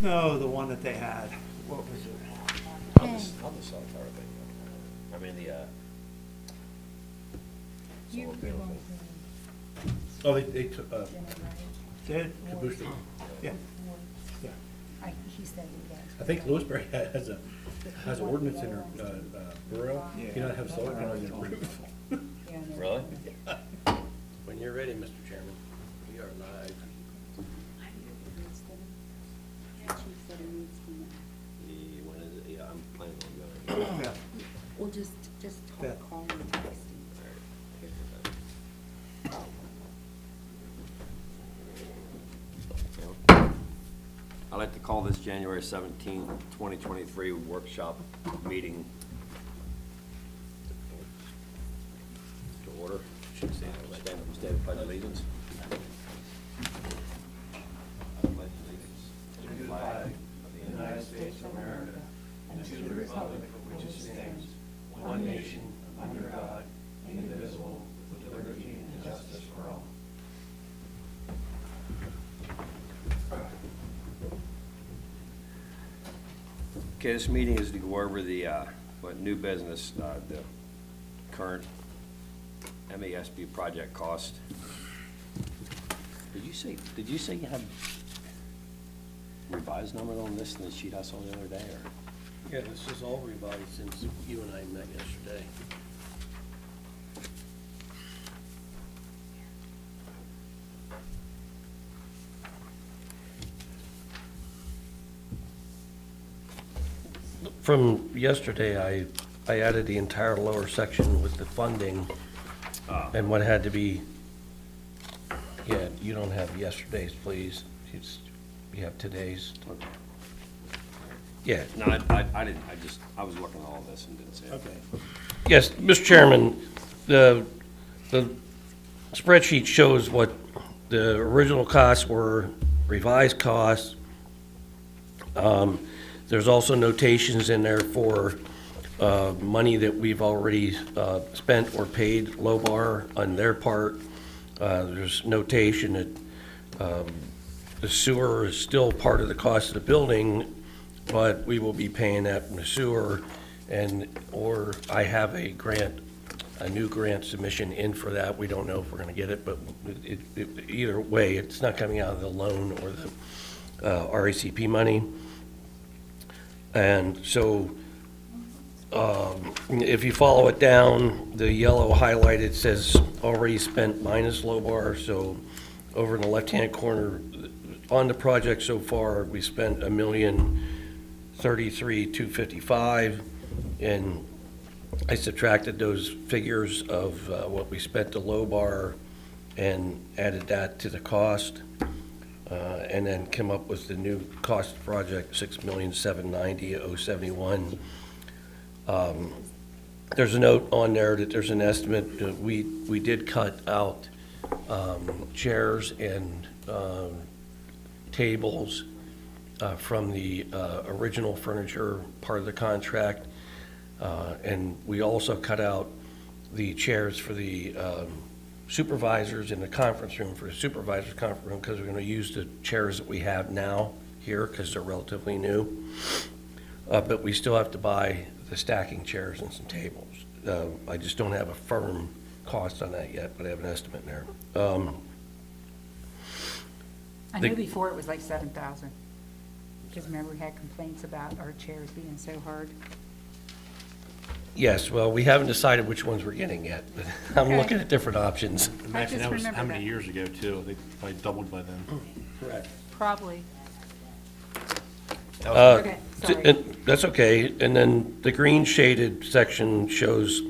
No, the one that they had, what was it? On the cell tower thing. I mean, the, solar panel thing. Oh, they took, Did? the booster. Yeah, yeah. He said he does. I think Lewisburg has an ordinance in her, borough, you know, have solar panels on your roof. Yeah, I know. Really? When you're ready, Mr. Chairman, we are live. When is it? Yeah, I'm planning on going. Yeah. Well, just Yeah. call him and text him. I'd like to call this January 17th, 2023 workshop meeting to order. Should stand the pledge of allegiance. I pledge allegiance to the flag of the United States of America and to the republic for which it stands, one nation, under God, indivisible, with liberty and justice for all. Okay, this meeting is to go over the, new business, the current MASB project cost. Did you say you had revised numbers on this in the sheet I saw the other day, or? Yeah, this is all revised since you and I met yesterday. From yesterday, I added the entire lower section with the funding and what had to be, yeah, you don't have yesterday's, please. You have today's. Yeah. No, I didn't, I was looking at all this and didn't see it. Okay. Yes, Mr. Chairman, the spreadsheet shows what the original costs were, revised costs. There's also notations in there for money that we've already spent or paid Lobar on their part. There's notation that the sewer is still part of the cost of the building, but we will be paying that from the sewer, or I have a new grant submission in for that. We don't know if we're gonna get it, but either way, it's not coming out of the loan or the RACP money. And so, if you follow it down, the yellow highlighted says already spent minus Lobar, so over in the left-hand corner, on the project so far, we spent $1,033,255, and I subtracted those figures of what we spent to Lobar and added that to the cost, and then came up with the new cost of the project, $6,790,071. There's a note on there that there's an estimate that we did cut out chairs and tables from the original furniture part of the contract, and we also cut out the chairs for the supervisors in the conference room, for the supervisor's conference room, because we're going to use the chairs that we have now here because they're relatively new. But we still have to buy the stacking chairs and some tables. I just don't have a firm cost on that yet, but I have an estimate in there. I knew before it was like 7,000, because remember we had complaints about our chairs being so hard. Yes, well, we haven't decided which ones we're getting yet, but I'm Okay. looking at different options. Imagine that was remember how many that. years ago, too? They probably doubled by then. Correct. Probably. Uh, Okay, sorry. That's okay, and then the green shaded section shows,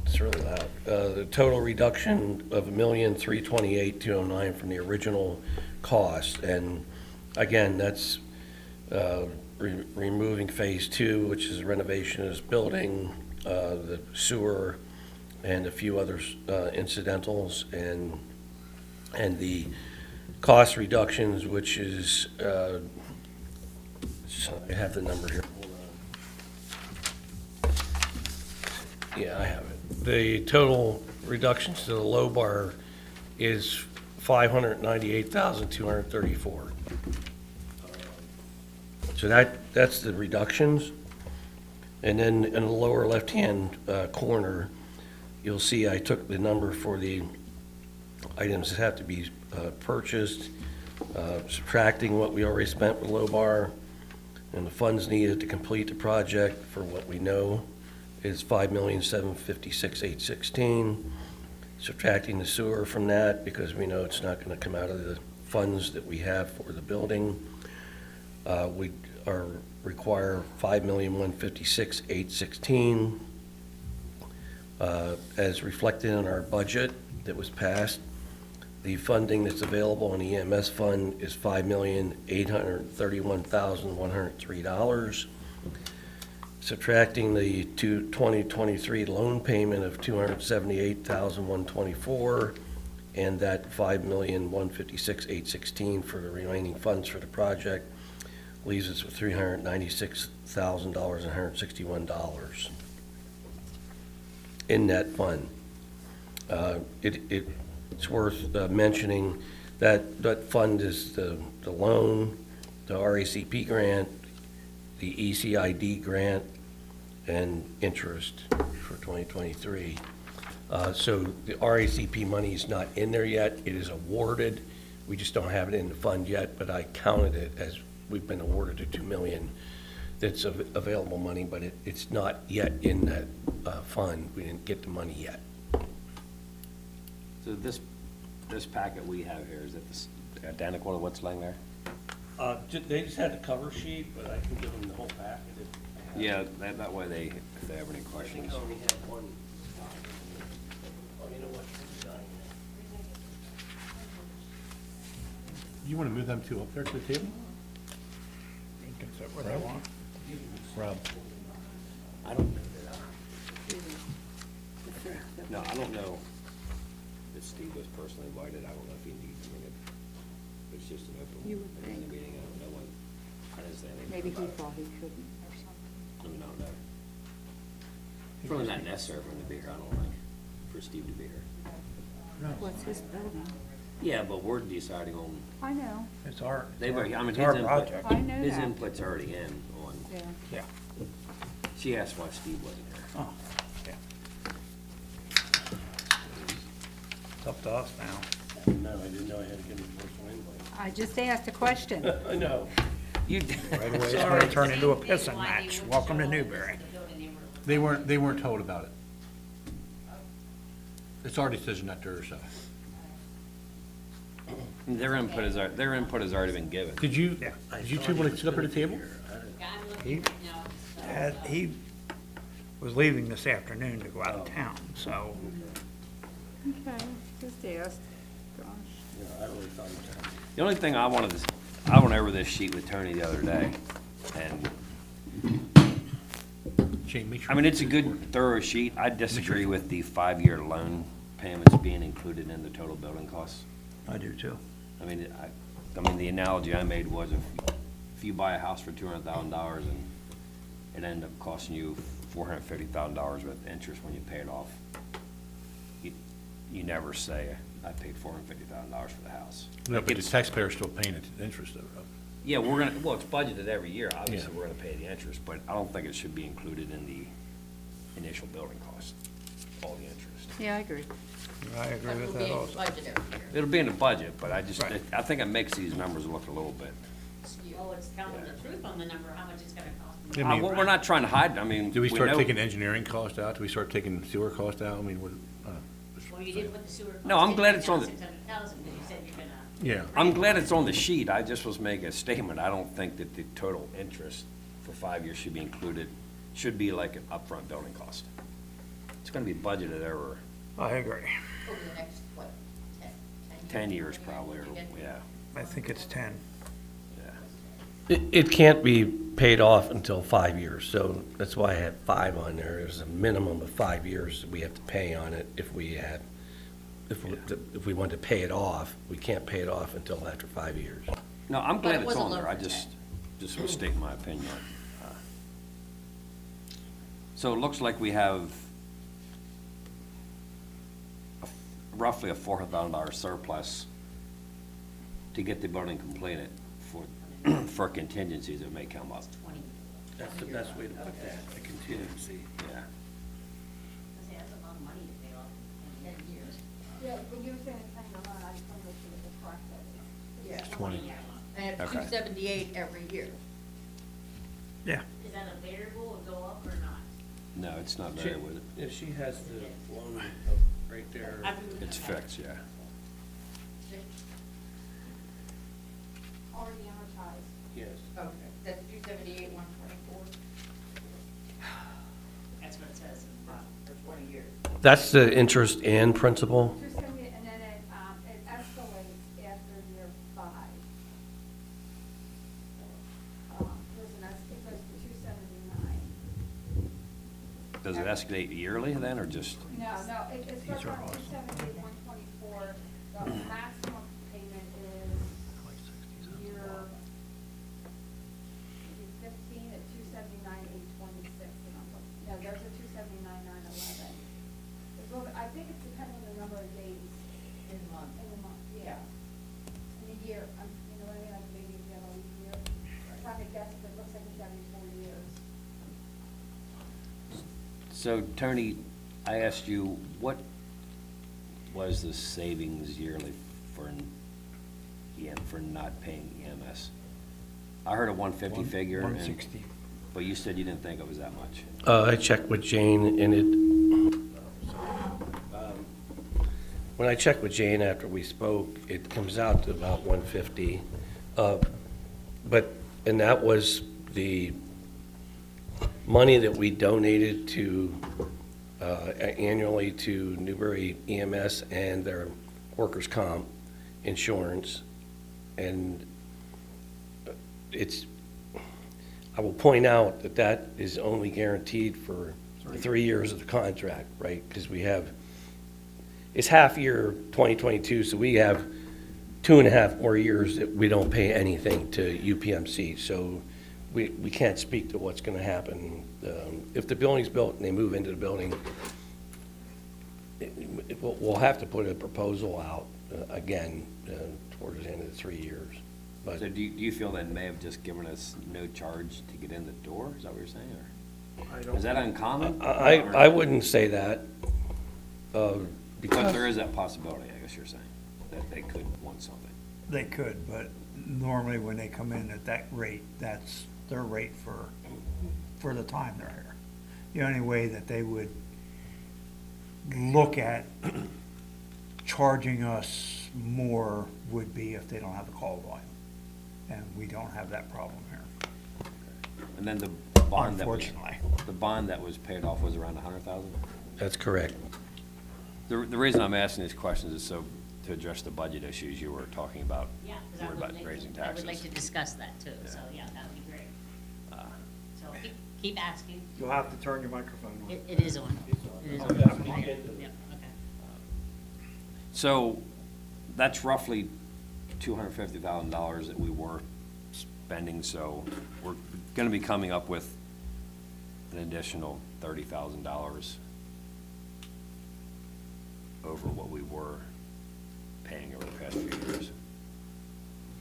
it's really loud, the total reduction of $1,328,209 from the original cost, and again, that's removing phase 2, which is renovation of this building, the sewer, and a few other incidentals, and the cost reductions, which is, I have the number here. Hold on. Yeah, I have it. The total reductions to the low bar is $598,234. So that's the reductions. And then in the lower left-hand corner, you'll see I took the number for the items that have to be purchased, subtracting what we already spent with Lobar, and the funds needed to complete the project for what we know is $5,756,816. Subtracting the sewer from that, because we know it's not going to come out of the funds that we have for the building. We require $5,156,816. As reflected in our budget that was passed, the funding that's available in the EMS fund is $5,831,103. Subtracting the 2023 loan payment of $278,124 and that $5,156,816 for the remaining funds for the project leaves us with $396,161 in that fund. It's worth mentioning that that fund is the loan, the RACP grant, the ECID grant, and interest for 2023. So the RACP money is not in there yet. It is awarded. We just don't have it in the fund yet, but I counted it as we've been awarded the $2 million that's available money, but it's not yet in that fund. We didn't get the money yet. So this packet we have here, is it identical to what's laying there? They just had the cover sheet, but I can give them the whole packet. Yeah, that way if they have any questions. only had one. Oh, you know what? You want to move them two up there to the table? You can sit where they want. Rob? I don't No, I don't know if Steve was personally invited. I don't know if he needs, it's just an open You would think. meeting. I don't know what, I didn't say anything Maybe he about it. thought he couldn't or something. I mean, I don't know. It's really not necessary for him to be here, I don't think, for Steve to be here. What's his building? Yeah, but we're deciding on, I know, It's our, they've already, I mean, it's his our input, project. I know his that. input's already in on, Yeah. Yeah. she asked why Steve wasn't here. Oh, yeah. It's up to us now. No, I didn't know I had to give them a personal invite. I just asked a question. I know. You, Right away, it's gonna turn into a pissing match. Welcome to Newbury. They weren't told about it. It's our decision, not theirs, so. their input has already been given. Did you Yeah. two want to sit up at the table? He was leaving this afternoon to go out of town, so Okay, just asked. Gosh. The only thing I went over this sheet with Tony the other day, and, Shane, make sure. I mean, it's a good thorough sheet. I disagree with the 5-year loan payments being included in the total building costs. I do too. I mean, the analogy I made was if you buy a house for $200,000 and it ended up costing you $450,000 with interest when you pay it off, you never say, I paid $450,000 for the house. No, Like, but the it's- taxpayer's still paying it, interest though, Rob. Yeah, it's budgeted every year, obviously, Yeah. we're gonna pay the interest, but I don't think it should be included in the initial building cost, all the interest. Yeah, I agree. I agree with that also. It'll be in the budget, but I Right. think it makes these numbers look a little bit. Oh, it's telling the truth on the number, how much it's gonna cost. I mean- We're not trying to hide, I mean. Do we start know- taking engineering cost out? Do we start taking sewer cost out? I mean, what? Well, you did put the sewer. No, I'm cost glad in it's on the- 600,000, because you said you're gonna. Yeah. I'm glad it's on the sheet, I just was making a statement, I don't think that the total interest for 5 years should be included, should be like an upfront building cost. It's gonna be budgeted over I agree. Over the next, what, 10 years probably, or, yeah, I think it's 10. yeah. It can't be paid off until 5 years, so that's why I had 5 on there. There's a minimum of 5 years that we have to pay on it if we want to pay it off. We can't pay it off until after 5 years. No, I'm But glad it it's wasn't on there, low I for just was stating my opinion. So it looks like we have roughly a $400,000 surplus to get the building completed for contingencies that may come up. 20. That's the best way to put that, a contingency. Yeah. Say, that's a lot of money to pay off in 10 years. Yeah, when you were saying it's hanging on, I just want to make sure that the correct that is. Yeah. 20. And it's Okay. 278 every year. Yeah. Is that a variable or go up or not? No, it's not very with it. If she has the loan right there. It's fixed, yeah. Already amortized. Yes. Okay, that's 278, 124? That's what it says in the bottom, for 20 years. That's the interest and principal? 278, and then it escalates after year 5. It goes to 279. Does it escalate yearly then, or just? No, it starts on 278, 124. The maximum payment is year 15 at 279, 826. No, those are 279, 911. I think it's depending on the number of days. In a month. In a month, yeah. In a year, you know what I mean, like maybe if you have a leap year. If I could guess, if it looks like it's every 4 years. So, Tony, I asked you, what was the savings yearly for not paying EMS? I heard a 150 figure. and- 160. But you said you didn't think it was that much. I checked with Jane, and when I checked with Jane after we spoke, it comes out to about 150. And that was the money that we donated to, annually to Newbury EMS and their workers' comp insurance. And I will point out that that is only guaranteed for 3 years of the contract, right? Because it's half year 2022, so we have 2.5 more years that we don't pay anything to UPMC. So we can't speak to what's going to happen. If the building's built and they move into the building, we'll have to put a proposal out again towards the end of the 3 years. But So do you feel they may have just given us no charge to get in the door? Is that what you're saying, or? Is that uncommon? I wouldn't say that. But Because there is that possibility, I guess you're saying, that they could want something. They could, but normally when they come in at that rate, that's their rate for the time they're here. The only way that they would look at charging us more would be if they don't have the call volume. And we don't have that problem here, And then the bond that was, unfortunately. the bond that was paid off was around 100,000? that's correct. The reason I'm asking these questions is so to address the budget issues you were talking about. Yeah, because Worried about raising I would like taxes. to discuss that too, so yeah, that would be great. So keep asking. You'll have to turn your microphone on. It is on. It is on. Yep, okay. So that's roughly $250,000 that we were spending, so we're gonna be coming up with an additional $30,000 over what we were paying over the past few years.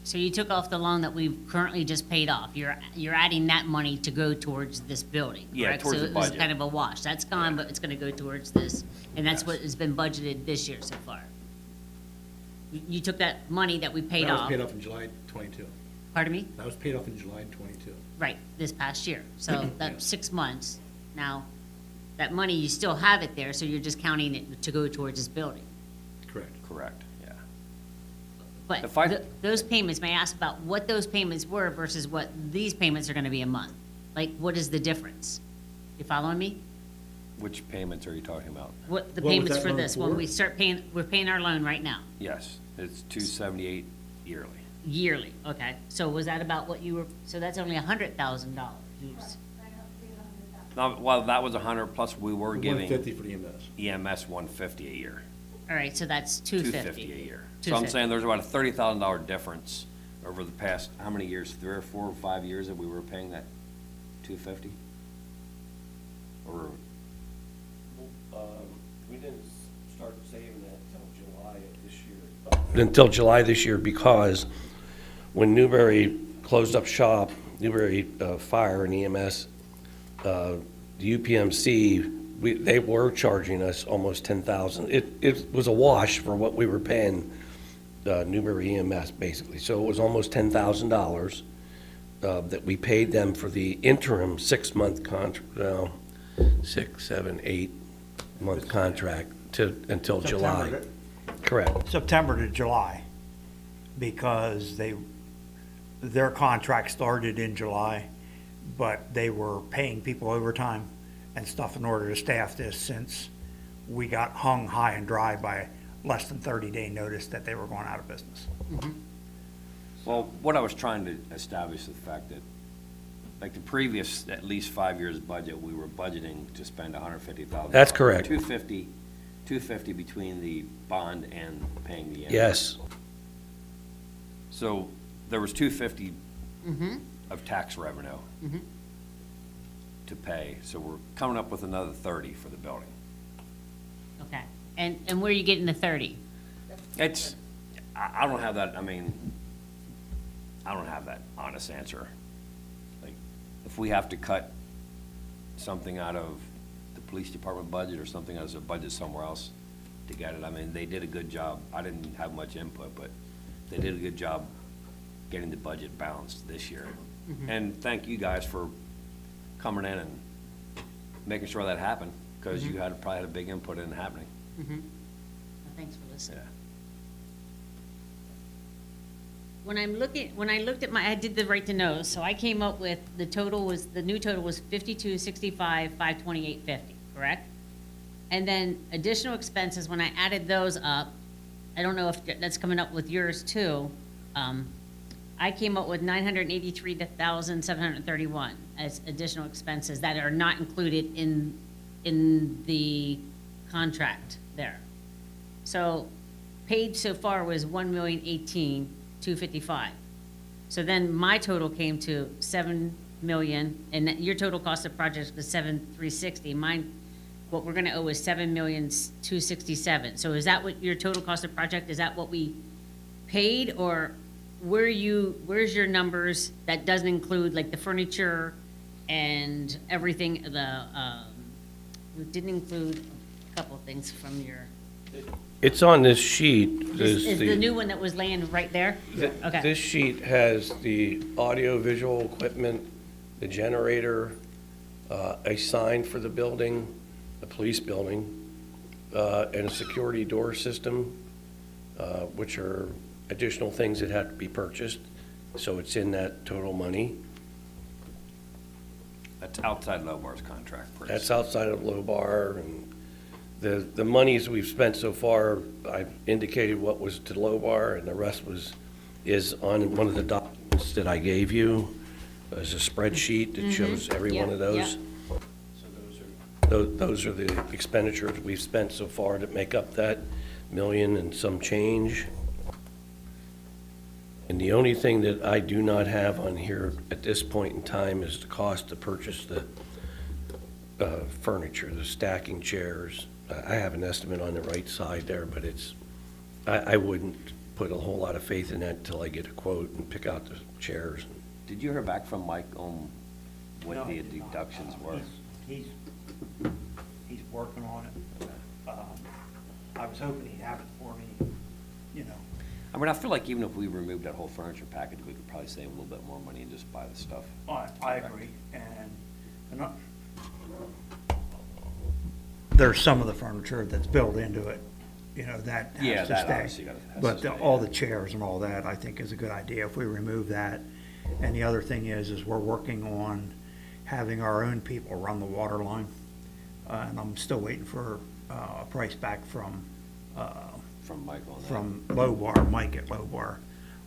So you took off the loan that we've currently just paid off. You're adding that money to go towards this building, Yeah, correct? towards the So it was budget. kind of a wash. That's gone, but it's gonna go towards this, and that's Yes. what has been budgeted this year so far. You took that money that we paid That was off. paid off in July 22. Pardon me? That was paid off in July 22. Right, this past year. So that's 6 months. Now, that money, you still have it there, so you're just counting it to go towards this building. Correct. Correct, yeah. But If I- those payments, may I ask about what those payments were versus what these payments are gonna be a month? Like, what is the difference? You following me? Which payments are you talking about? What, the What was payments that for loan this, when for? we start paying, we're paying our loan right now, Yes, it's $278 yearly. yearly, okay? So was that about what you were, so that's only $100,000. Well, that was 100, plus we were giving 150 for the EMS. EMS 150 a year. All right, so that's 250 250. a year. So I'm 250. saying there's about a $30,000 difference over the past, how many years? 3 or 4 or 5 years that we were paying that 250? Or, We didn't start saving that until July of this year. Until July this year, because when Newbury closed up shop, Newbury Fire and EMS, the UPMC, they were charging us almost 10,000. It was a wash for what we were paying Newbury EMS, basically. So it was almost $10,000 that we paid them for the interim 6-month contract, 6, 7, 8-month contract until July. September Correct. September to July, because their contract started in July, but they were paying people overtime and stuff in order to staff this, since we got hung high and dry by less than 30-day notice that they were going out of business. Well, what I was trying to establish is the fact that, like the previous, at least 5 years budget, we were budgeting to spend $150,000. That's correct. 250 between the bond and paying the interest. Yes. So there was 250 of tax revenue to pay, so we're coming up with another 30 for the building. Okay. And where are you getting the 30? It's, I don't have that, I mean, I don't have that honest answer. Like, if we have to cut something out of the police department budget or something as a budget somewhere else to get it, I mean, they did a good job. I didn't have much input, but they did a good job getting the budget balanced this year. And thank you guys for coming in and making sure that happened, because you probably had a big input in it happening. Thanks for listening. Yeah. When I looked at I did the right to know, so I came up with, the new total was 5265, 528.50, correct? And then additional expenses, when I added those up, I don't know if that's coming up with yours too, I came up with 983,731 as additional expenses that are not included in the contract there. So paid so far was 1,018,255. So then my total came to 7 million, and your total cost of project was 7,360. Mine, what we're gonna owe is 7,267,000. So is that what your total cost of project, is that what we paid, or where's your numbers that doesn't include like the furniture and everything, it didn't include a couple of things from your, It's on this sheet. is the new one that was laying right there? Okay. This sheet has the audio-visual equipment, the generator, a sign for the building, the police building, and a security door system, which are additional things that have to be purchased. So it's in that total money. That's outside Lobar's contract price. That's outside of low bar, and the monies we've spent so far, I've indicated what was to low bar, and the rest is on one of the documents that I gave you. There's a spreadsheet that shows every one of Yeah, those. So those are the expenditures we've spent so far that make up that million and some change. And the only thing that I do not have on here at this point in time is the cost to purchase the furniture, the stacking chairs. I have an estimate on the right side there, but I wouldn't put a whole lot of faith in that until I get a quote and pick out the chairs. Did you hear back from Mike on what No, the I did not. deductions were? He's working on it. I was hoping he'd have it for me, you know. I mean, I feel like even if we removed that whole furniture package, we could probably save a little bit more money and just buy the stuff. I agree, and there's some of the furniture that's built into it, you know, that Yeah, has to that stay. obviously has to But stay, all yeah. the chairs and all that, I think is a good idea if we remove that. And the other thing is we're working on having our own people run the water line. And I'm still waiting for a price back from Mike on that. from Mike at Low Bar,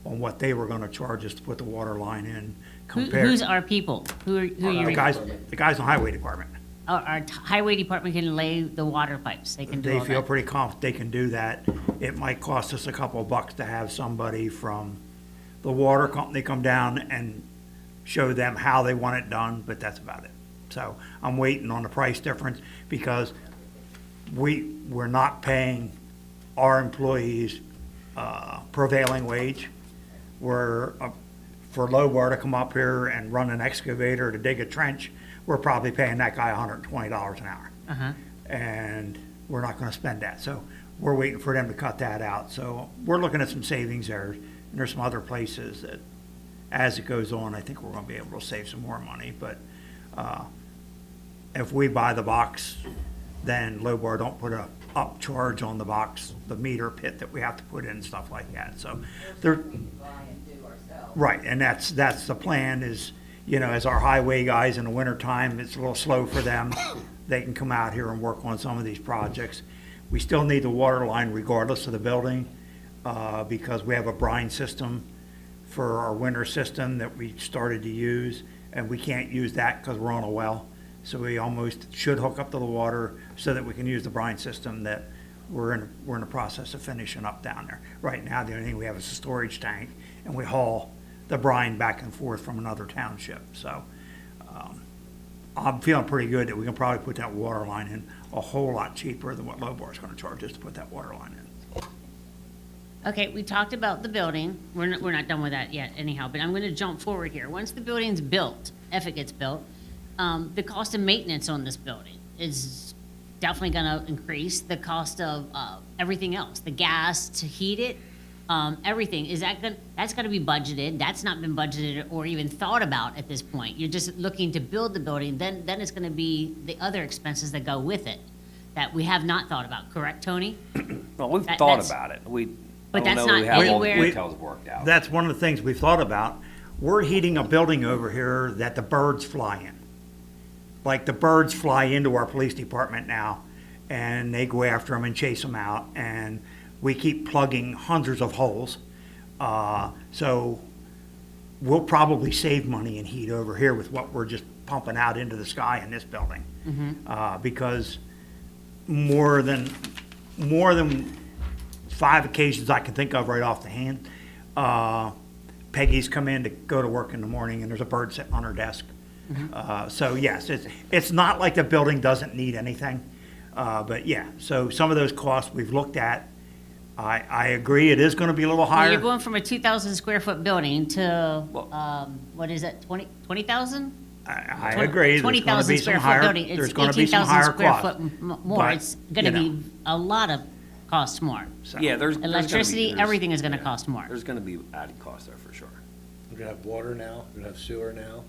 on what they were gonna charge us to put the water line in compared. Who's our people? Who are The your, guys in the highway department. our highway department can lay the water pipes, they can do They all feel that? pretty confident they can do that. It might cost us a couple of bucks to have somebody from the water company come down and show them how they want it done, but that's about it. So I'm waiting on the price difference, because we're not paying our employees prevailing wage. We're for Lobar to come up here and run an excavator to dig a trench, we're probably paying that guy $120 an hour. And we're not gonna spend that, so we're waiting for them to cut that out. So we're looking at some savings there, and there's some other places that, as it goes on, I think we're gonna be able to save some more money, but, if we buy the box, then Lobar don't put a upcharge on the box, the meter pit that we have to put in and stuff like that, so. They're, right, and that's the plan is, you know, as our highway guys in the wintertime, it's a little slow for them. They can come out here and work on some of these projects. We still need the water line regardless of the building, because we have a brine system for our winter system that we started to use, and we can't use that because we're on a well. So we almost should hook up to the water so that we can use the brine system that we're in the process of finishing up down there. Right now, the only thing we have is a storage tank, and we haul the brine back and forth from another township. So I'm feeling pretty good that we can probably put that water line in a whole lot cheaper than what Lobar is gonna charge us to put that water line in. Okay, we talked about the building. We're not done with that yet anyhow, but I'm gonna jump forward here. Once the building's built, if it gets built, the cost of maintenance on this building is definitely gonna increase. The cost of everything else, the gas to heat it, everything, that's gonna be budgeted. That's not been budgeted or even thought about at this point. You're just looking to build the building, then it's gonna be the other expenses that go with it that we have not thought about, correct, Tony? Well, we've That- thought that's- about it. I But don't that's know not we have all the anywhere- details worked out. That's one of the things we've thought about. We're heating a building over here that the birds fly in. Like the birds fly into our police department now, and they go after them and chase them out, and we keep plugging hundreds of holes. So we'll probably save money in heat over here with what we're just pumping out into the sky in this building. Because more than 5 occasions I can think of right off the hand, Peggy's come in to go to work in the morning and there's a bird sitting on her desk. So yes, it's not like the building doesn't need anything, but yeah, so some of those costs we've looked at. I agree, it is gonna be a little Well, higher. you're going from a 2,000 square foot building to, what is it, 20,000? I agree, there's gonna 20,000 be some square foot higher, building, there's it's gonna be some 18,000 higher square costs. foot more. But, It's gonna you know. be a lot of cost more. So- Yeah, there's gonna be- Electricity, there's- everything is gonna yeah, cost more. There's gonna be added cost there for sure. We're gonna have water now, we're gonna have sewer now.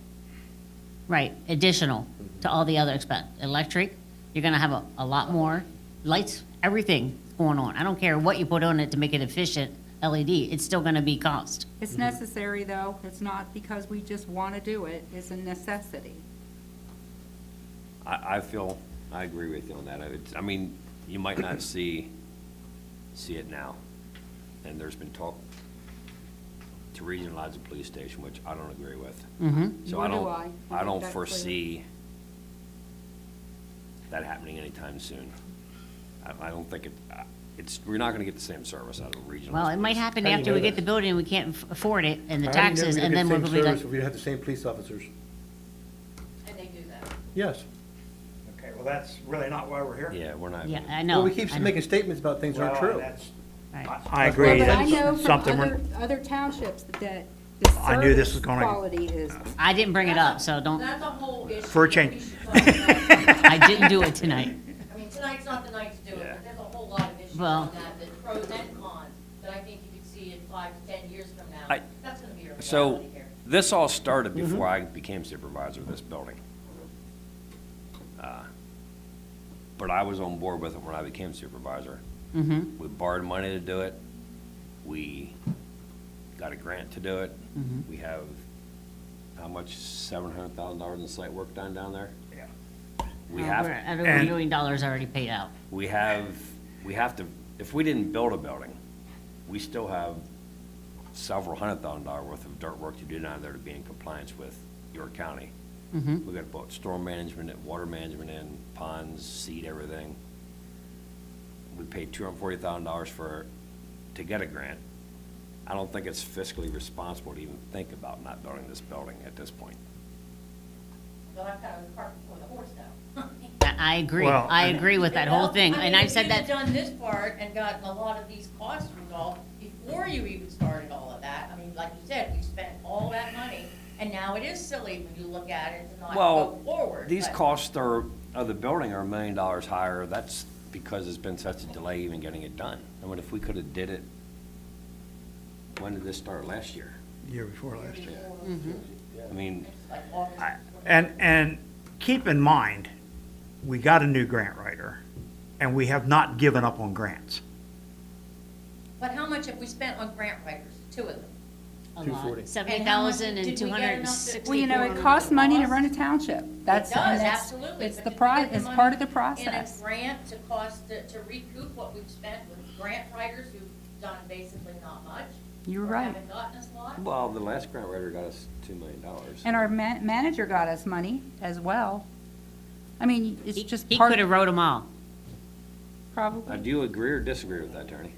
Right, additional to all the other expense. Electric, you're gonna have a lot more. Lights, everything going on. I don't care what you put on it to make it efficient, LED, it's still gonna be cost. It's necessary, though. It's not because we just want to do it. It's a necessity. I agree with you on that. I mean, you might not see it now. And there's been talk to regionalize the police station, which I don't agree with. So Nor do I. I I think don't that's foresee that happening anytime soon. I don't think we're not gonna get the same service out of a regional. Well, it might police. happen How do you after know we get that? the building and we can't afford it and the How do you know taxes, we and get then the we'll same be like, service If we have the same police officers. And they do that. Yes. Okay, well, that's really not why we're here. Yeah, we're not. yeah, gonna- I know. Well, we keep I know. making statements about things that aren't Well, true. that's- Right. I agree, Well, but I know that's from something we're. other townships that the I knew this service was gonna- quality is, I didn't bring it up, so don't, That's a whole issue. For a that change. we should talk about. I didn't do it tonight. I mean, tonight's not the night to do it, Yeah. but there's a whole lot of issues Well- on that pros and cons, that I think you could see in 5 to 10 years from now. I- That's gonna be a So, reality here. this all started before I became supervisor of this building. But I was on board with it when I became supervisor. We borrowed money to do it. We got a grant to do it. We have, how much, $700,000 in site work done down there? Yeah. We We're have, at over $1 and- million already paid out. we have to, if we didn't build a building, we still have several $100,000 worth of dirt work to do down there to be in compliance with York County. We got to put storm management, water management in, ponds, seed, everything. We paid $240,000 to get a grant. I don't think it's fiscally responsible to even think about not building this building at this point. But I've got a cart before the horse now. I agree. Well, I agree with that whole thing, I mean, and I've if said you'd have that, done this part and gotten a lot of these costs resolved before you even started all of that, I mean, like you said, we spent all that money And now it is silly when you look at it to not Well, go forward. these but- costs of the building are $1 million higher. That's because it's been such a delay even getting it done. I mean, if we could have did it, when did this start? Last year? Year before last year. I mean, Like August. And keep in mind, we got a new grant writer, and we have not given up on grants. But how much have we spent on grant writers? 2 of them. A lot. 240. 70,000 and Did we get enough that- Well, you know, it costs money to run a township. That's, It does, and that's- absolutely. It's but the did we pro, get the it's money part of the In a process. grant to cost, to recoup what we've spent with grant writers who've done basically not much? You're or right. haven't gotten us a lot? well, the last grant writer got us $2 million. And our manager got us money as well. I mean, it's just He part, could have wrote them all. probably. Do you agree or disagree with that, Attorney?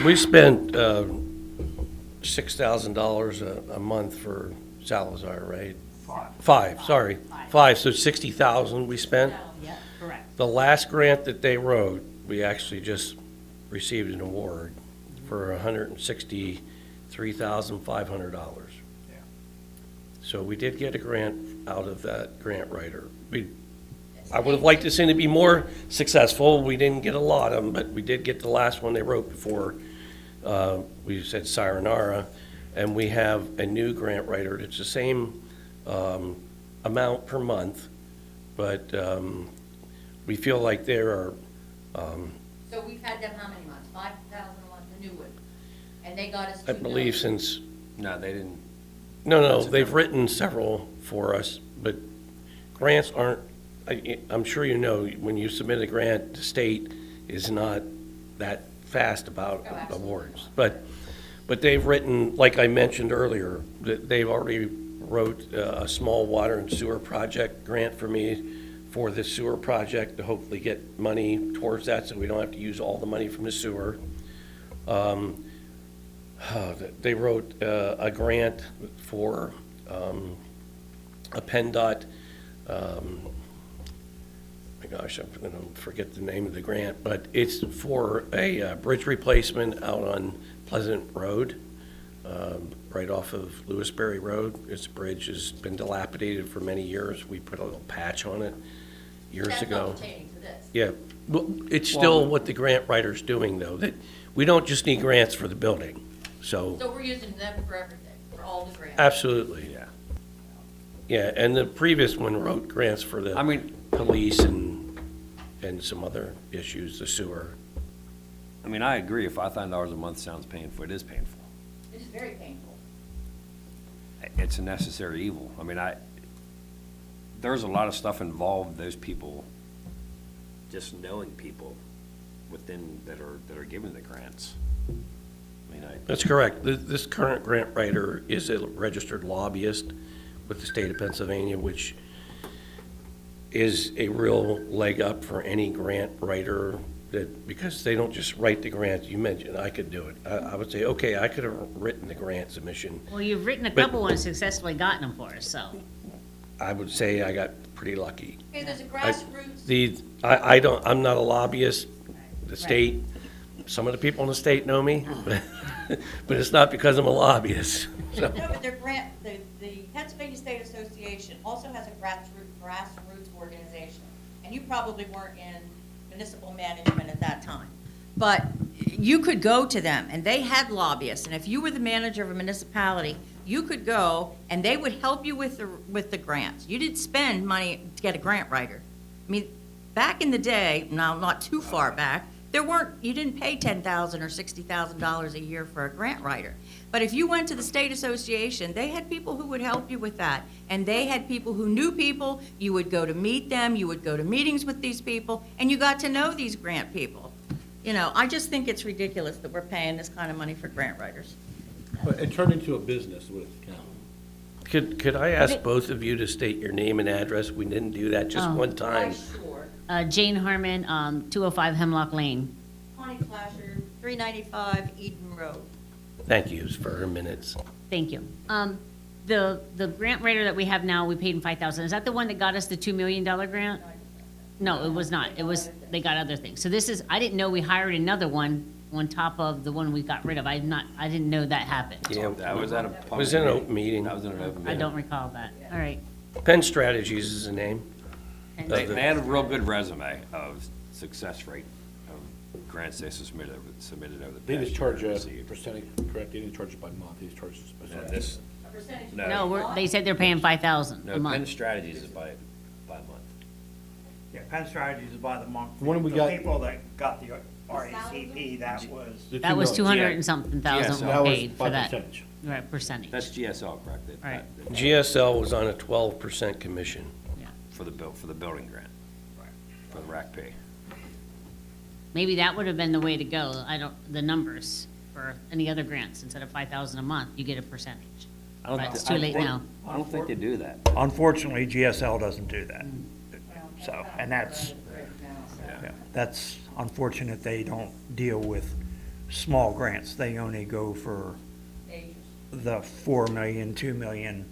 We spent $6,000 a month for Salazar, right? Five, sorry. Five, so 60,000 we spent. Yeah, correct. The last grant that they wrote, we actually just received an award for $163,500. So we did get a grant out of that grant writer. I would have liked to seen it be more successful. We didn't get a lot of them, but we did get the last one they wrote before we said sayonara. And we have a new grant writer. It's the same amount per month, but we feel like there are, So we've had them how many months? 5,000 a month, the new one? And they got us 2 I believe million. since, No, they didn't. no, they've written several for us, but grants aren't, I'm sure you know, when you submit a grant, the state is not that fast about Oh, absolutely. awards. But they've written, like I mentioned earlier, that they've already wrote a small water and sewer project grant for me for the sewer project to hopefully get money towards that, so we don't have to use all the money from the sewer. They wrote a grant for a PennDOT, my gosh, I'm going to forget the name of the grant, but it's for a bridge replacement out on Pleasant Road, right off of Lewisberry Road. This bridge has been dilapidated for many years. We put a little patch on it years That's ago. not pertaining to this. Yeah, well, it's still what the grant writer's doing, though, that we don't just need grants for the building, so, So we're using them for everything, for all the grants. absolutely. Yeah. Yeah, and the previous one wrote grants for I the mean, police and some other issues, the sewer. I agree. If $5,000 a month sounds painful, it is painful. It is very painful. It's a necessary evil. There's a lot of stuff involved, those people, just knowing people within that are given the grants. That's correct. This current grant writer is a registered lobbyist with the state of Pennsylvania, which is a real leg up for any grant writer, that, because they don't just write the grants. You mentioned I could do it. I would say, okay, I could have written the grant submission. Well, you've written a But- couple and successfully gotten them for us, so. I would say I got pretty lucky. Okay, there's a grassroots. I'm not a lobbyist. The state, some of the people in the state know me, but it's not because I'm a lobbyist. No, but their grant, the Pennsylvania State Association also has a grassroots organization. And you probably weren't in municipal management at that time. But you could go to them, and they had lobbyists. And if you were the manager of a municipality, you could go, and they would help you with the grants. You didn't spend money to get a grant writer. I mean, back in the day, now not too far back, you didn't pay $10,000 or $60,000 a year for a grant writer. But if you went to the state association, they had people who would help you with that. And they had people who knew people. You would go to meet them, you would go to meetings with these people, and you got to know these grant people. I just think it's ridiculous that we're paying this kind of money for grant writers. But it turned into a business with county. Could I ask both of you to state your name and address? We didn't do that just one time. Sure. Jane Harmon, 205 Hemlock Lane. Connie Flasher, 395 Eden Road. Thank you for her minutes. Thank you. The grant writer that we have now, we paid him 5,000. Is that the one that got us the $2 million grant? No, it was not. It was, they got other things. So this is, I didn't know we hired another one on top of the one we got rid of. I didn't know that happened. Yeah, That was at a it was in an open meeting. That was in an open I meeting. don't recall that. All right. Penn Strategies is the name. And- They had a real good resume of success rate of grants they submitted over the They past just charge year a and received. percentage, correct? They didn't charge it by month, they just charge a No, percentage. this, A percentage. No. No, they said they're paying 5,000 no, a Penn month. Strategies is by month. Yeah, Penn Strategies is by the month. The one we The got- people that got the RACP, that was, The That was 2 200 Yeah. and something Yeah, thousand so we that was paid by for that. percentage. Right, percentage. That's GSL, correct? Right. GSL was on a 12% commission. For the building grant. For the RACP. Maybe that would have been the way to go. The numbers for any other grants, instead of 5,000 a month, you get a percentage. But it's too late now. I don't think they do that. unfortunately, GSL doesn't do that. So, and that's, yeah, that's unfortunate. They don't deal with small grants. They only go for the 4 million, 2 million,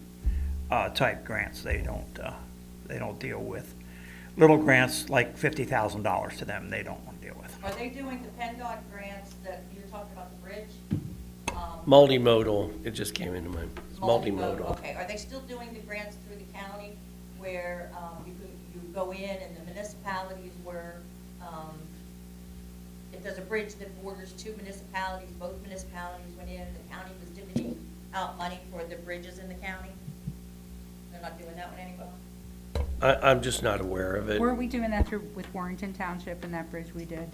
type grants. They don't deal with little grants like $50,000 to them. They don't want to deal with. Are they doing the PennDOT grants that you were talking about, the bridge? Multimodal, it just came into mind. It's multimodal. Okay, are they still doing the grants through the county where you go in and the municipalities where, if there's a bridge that borders two municipalities, both municipalities went in, the county was divvying out money for the bridges in the county? They're not doing that one anymore? I'm just not aware of it. Were we doing that through, with Warrington Township and that bridge we did?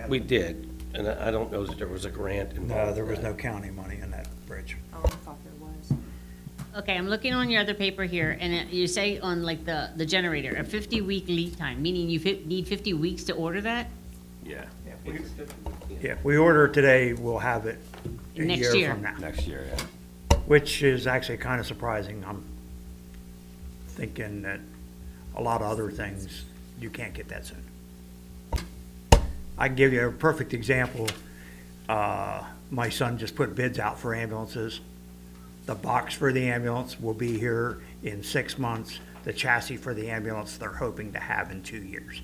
We did, and I don't know that there was a grant involved. No, there was in no that. county money in that bridge. Oh, I thought there was. Okay, I'm looking on your other paper here, and you say on like the generator, a 50-week lead time, meaning you need 50 weeks to order that? Yeah, Yeah, if we order it today, we'll have it a Next year year. from now, next year, yeah. which is actually kind of surprising. I'm thinking that a lot of other things, you can't get that soon. I can give you a perfect example. My son just put bids out for ambulances. The box for the ambulance will be here in 6 months. The chassis for the ambulance, they're hoping to have in 2 years.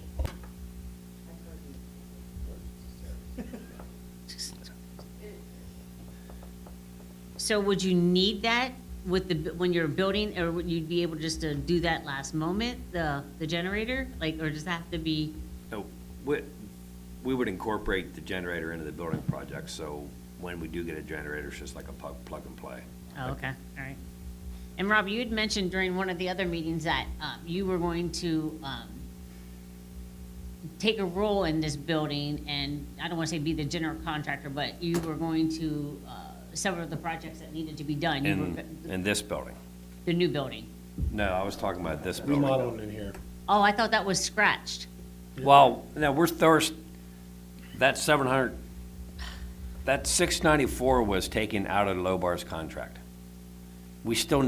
So would you need that with when you're building, or would you be able just to do that last moment, the generator? Like, or does that have to be, No, we would incorporate the generator into the building project, so when we do get a generator, it's just like a plug and play. oh, okay, all right. And Rob, you had mentioned during one of the other meetings that you were going to take a role in this building, and I don't want to say be the general contractor, but you were going to, several of the projects that needed to be done. You were- In this building. The new building. No, I was talking about this building. Remodeling in here. Oh, I thought that was scratched. Well, no, that 700, that 694 was taken out of Lobar's contract. We're still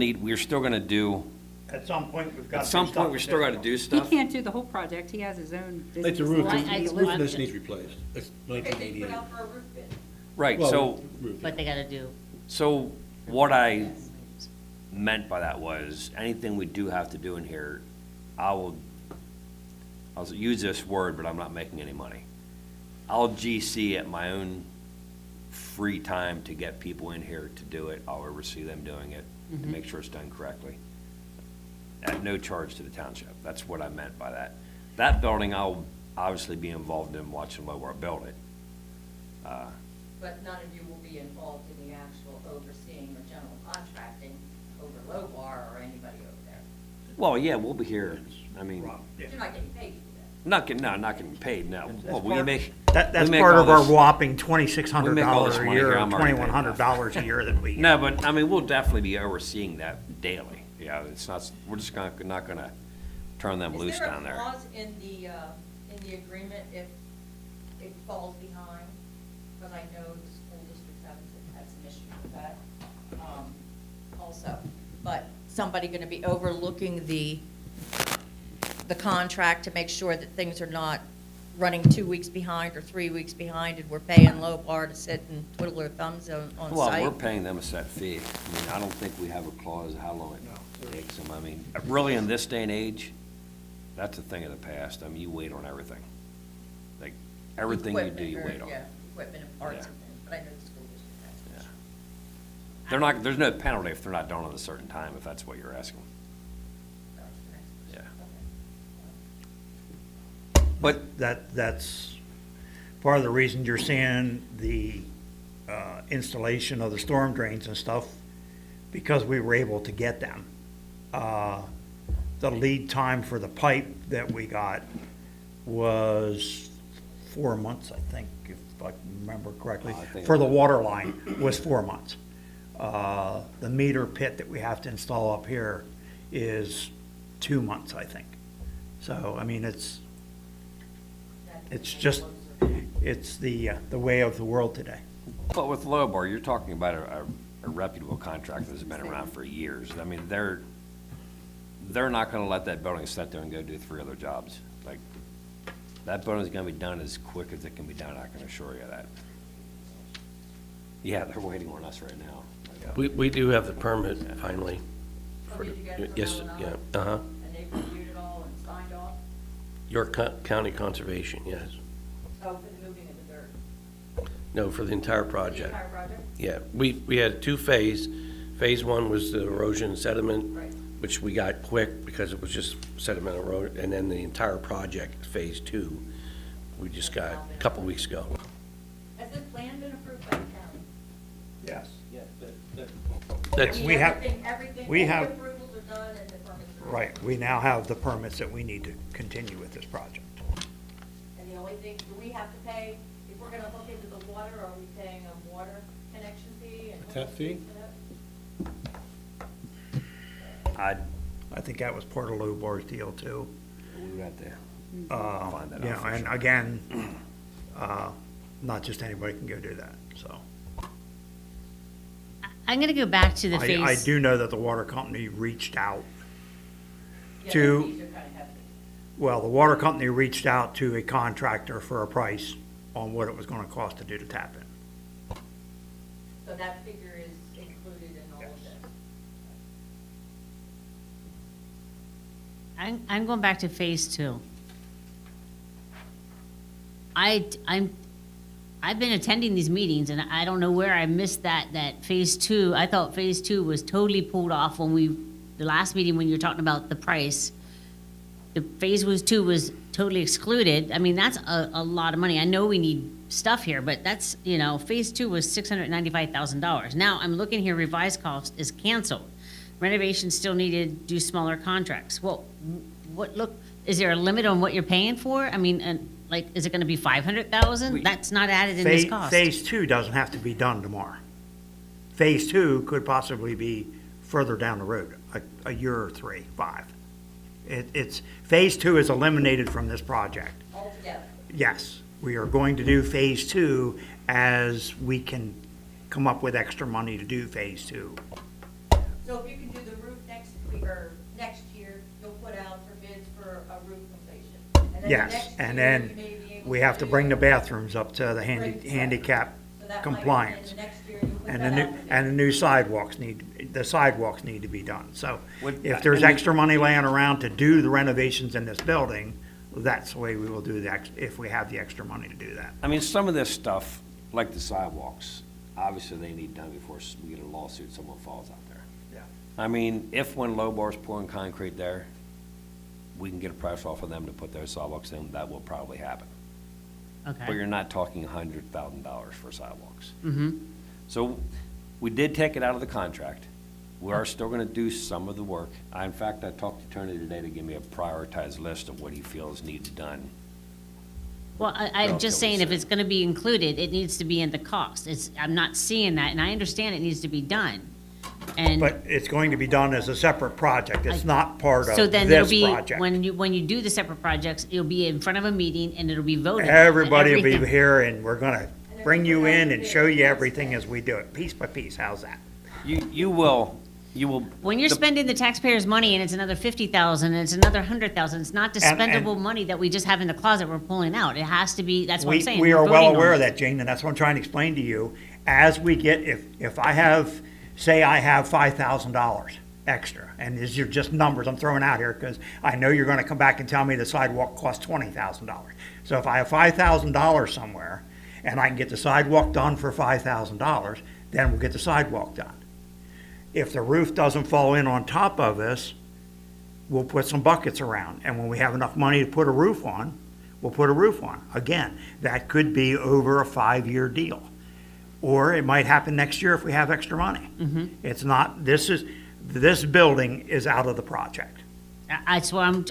gonna do, At some point, we've got at to some do point, we stuff still gotta different. do He stuff. can't do the whole project. He has his own business. It's a roof, Well, the I- roof in this I- needs replaced. It's Okay, they put 1988. out for a roof bid. Right, Well, so, roof, What they gotta do. so what I meant by that was, anything we do have to do in here, I'll use this word, but I'm not making any money. I'll GC at my own free time to get people in here to do it. I'll oversee them doing it and make sure it's done correctly. At no charge to the township. That's what I meant by that. That building, I'll obviously be involved in watching Lowbar build it. But none of you will be involved in the actual overseeing or general contracting over Lobar or anybody over there. Well, yeah, we'll be here. I mean, You're not getting paid to do that. not getting paid, no. Well, we make. That's we make part all of our this- whopping we $2,600 make all this a money year, here. or I'm already paid $2,100 a year that we get. No, but, I mean, we'll definitely be overseeing that daily. Yeah, it's not, we're just not gonna turn them loose down Is there there. a clause in the agreement if it falls behind? Because I know the school districts have had some issues with that, also. But somebody gonna be overlooking the contract to make sure that things are not running 2 weeks behind or 3 weeks behind, and we're paying Lobar to sit and twiddle their thumbs on Well, site? we're paying them a set fee. I mean, I don't think we have a clause of how long it takes them. I mean, really, in this day and age, that's a thing of the past. I mean, you wait on everything. Like, everything you do, you wait on. Yeah, equipment and parts and things, but I know the school district has. They're not, there's no penalty if they're not done at a certain time, if that's what you're asking. Yeah. But That's part of the reason you're seeing the installation of the storm drains and stuff, because we were able to get them. The lead time for the pipe that we got was 4 months, I think, if I remember correctly. I think- For the water line was 4 months. The meter pit that we have to install up here is 2 months, I think. So, I mean, it's just, it's the way of the world today. But with Lowbar, you're talking about a reputable contractor that's been around for years. I mean, they're not gonna let that building sit there and go do 3 other jobs. Like, that building's gonna be done as quick as it can be done, I can assure you that. Yeah, they're waiting on us right now. We do have the permit finally. Oh, did you get it from Yes, Illinois? yeah, uh-huh. And they've reviewed it all and signed off? York County Conservation, yes. Oh, for the moving of the dirt? No, for the entire The project. entire project? Yeah, we had 2 phase. Phase 1 was the erosion sediment, Right. which we got quick because it was just sediment erosion, and then the entire project, Phase 2, we just got a couple weeks ago. Has this plan been approved by the county? Yes. That's, We have- Everything, we all the have- approvals are done and the permits are. Right, we now have the permits that we need to continue with this project. And the only thing, do we have to pay, if we're gonna hook into the water, are we paying a water connection fee? And tap fee? I think that was part of Lou Bar's deal too. We got to find that You out know, for and sure. again, not just anybody can go do that, so. I'm gonna go back to the I phase. do know that the water company reached out Yeah, to- those fees are kinda hefty. Well, the water company reached out to a contractor for a price on what it was gonna cost to do the tap in. So that figure is included in all of this? I'm going back to phase 2. I've been attending these meetings, and I don't know where I missed that phase 2. I thought phase 2 was totally pulled off when the last meeting when you were talking about the price. The phase 2 was totally excluded. I mean, that's a lot of money. I know we need stuff here, but that's, phase 2 was $695,000. Now, I'm looking here, revised cost is canceled. Renovations still needed, do smaller contracts. Well, is there a limit on what you're paying for? I mean, is it gonna be 500,000? That's not added in this cost. Phase 2 doesn't have to be done tomorrow. Phase 2 could possibly be further down the road, a year or 3, 5. Phase 2 is eliminated from this project. Altogether? Yes, we are going to do phase 2 as we can come up with extra money to do phase 2. So if you can do the roof next week, or next year, you'll put out for bids for a roof completion? And then the Yes, next and year, then you may be able we have to do- bring the bathrooms up to the Right. handicap So that might- compliance. And the next year, you put And that the out new, for bid. and the new sidewalks need to be done. So Would- if there's extra money laying around to do the renovations in this building, that's the way we will do if we have the extra money to do that. I mean, some of this stuff, like the sidewalks, obviously they need done before we get a lawsuit, someone falls out there. Yeah. I mean, if when Lowbar's pouring concrete there, we can get a price off of them to put those sidewalks in, that will probably happen. But Okay. you're not talking $100,000 for sidewalks. Mm-hmm. So we did take it out of the contract. We are still gonna do some of the work. In fact, I talked to Tony today to give me a prioritized list of what he feels needs done. Well, I'm Relatively just saying, if soon. it's gonna be included, it needs to be in the cost. I'm not seeing that, and I understand it needs to be done. And But it's going to be done as a separate project. It's not part of so then there'll this be, project. when you do the separate projects, it'll be in front of a meeting and it'll be voted. on, and Everybody will be everything. here and we're gonna bring you in and show you everything as we do it, piece by piece. How's that? You will, When you're the- spending the taxpayers' money and it's another 50,000, and it's another 100,000, it's not And- dispendable money that we just have in the closet we're pulling out. It has to be, that's what I'm saying. We we're are well voting on aware of it. that, Jane, and that's what I'm trying to explain to you. As we get, if I have, say I have $5,000 extra, and these are just numbers I'm throwing out here, because I know you're gonna come back and tell me the sidewalk costs $20,000. So if I have $5,000 somewhere, and I can get the sidewalk done for $5,000, then we'll get the sidewalk done. If the roof doesn't fall in on top of us, we'll put some buckets around, and when we have enough money to put a roof on, we'll put a roof on. Again, that could be over a 5-year deal. Or it might happen next year if we have extra money. It's not, this building is out of the project. I just want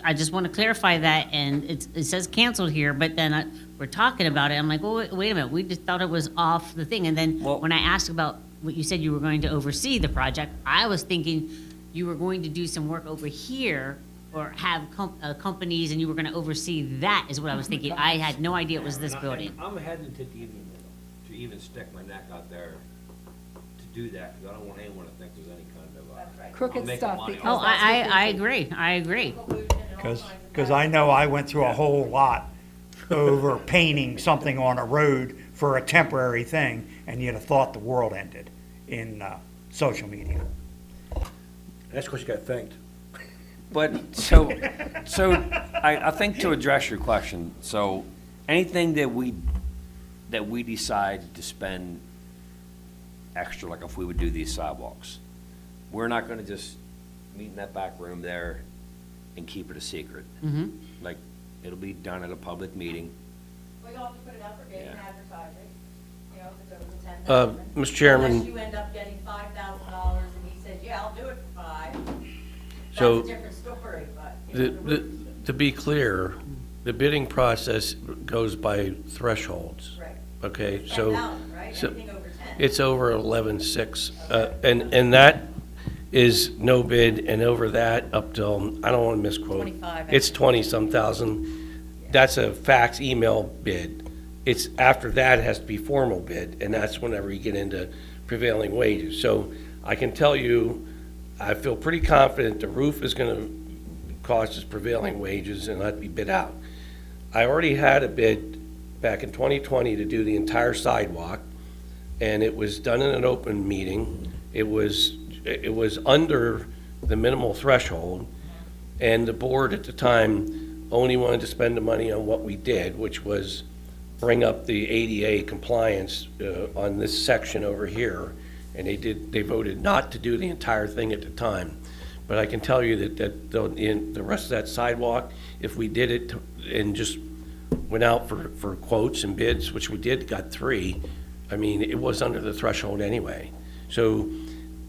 to clarify that, and it says canceled here, but then we're talking about it, I'm like, well, wait a minute, we just thought it was off the thing, and then when I asked about what you said you were going to oversee the project, I was thinking you were going to do some work over here, or have companies, and you were going to oversee that, is what I was thinking. I had no idea it was this building. I'm hesitant to even stick my neck out there to do that, because I don't want anyone to think there's any kind of, Crooked I'm making stuff, money because Oh, off that's what they I do. agree, I agree. Because I know I went through a whole lot over painting something on a road for a temporary thing, and you'd have thought the world ended in social media. That's because you got thanked. But, I think to address your question, so anything that we decide to spend extra, like if we would do these sidewalks, we're not gonna just meet in that back room there and keep it a secret. Like, it'll be done at a public meeting. Well, you'll have to put it out for bid and Yeah. advertise it, you know, if it's over 10,000. Mr. Chairman. Unless you end up getting $5,000 and he says, yeah, I'll do it for 5. So, That's a different story, but, you know, the roof. To be clear, the bidding process goes by thresholds. Right. Okay, so. 10,000, right? so Anything over 10. It's over 11.6, and that is no bid, and over that up till, I don't want to misquote. 25, It's 20-some thousand. That's a fax email bid. It's, after that, it has to be formal bid, and that's whenever you get into prevailing wages. So I can tell you, I feel pretty confident the roof is going to cost us prevailing wages and not be bid out. I already had a bid back in 2020 to do the entire sidewalk, and it was done in an open meeting. It was under the minimal threshold, and the board at the time only wanted to spend the money on what we did, which was bring up the ADA compliance on this section over here, and they voted not to do the entire thing at the time. But I can tell you that the rest of that sidewalk, if we did it and just went out for quotes and bids, which we did, got 3, I mean, it was under the threshold anyway. So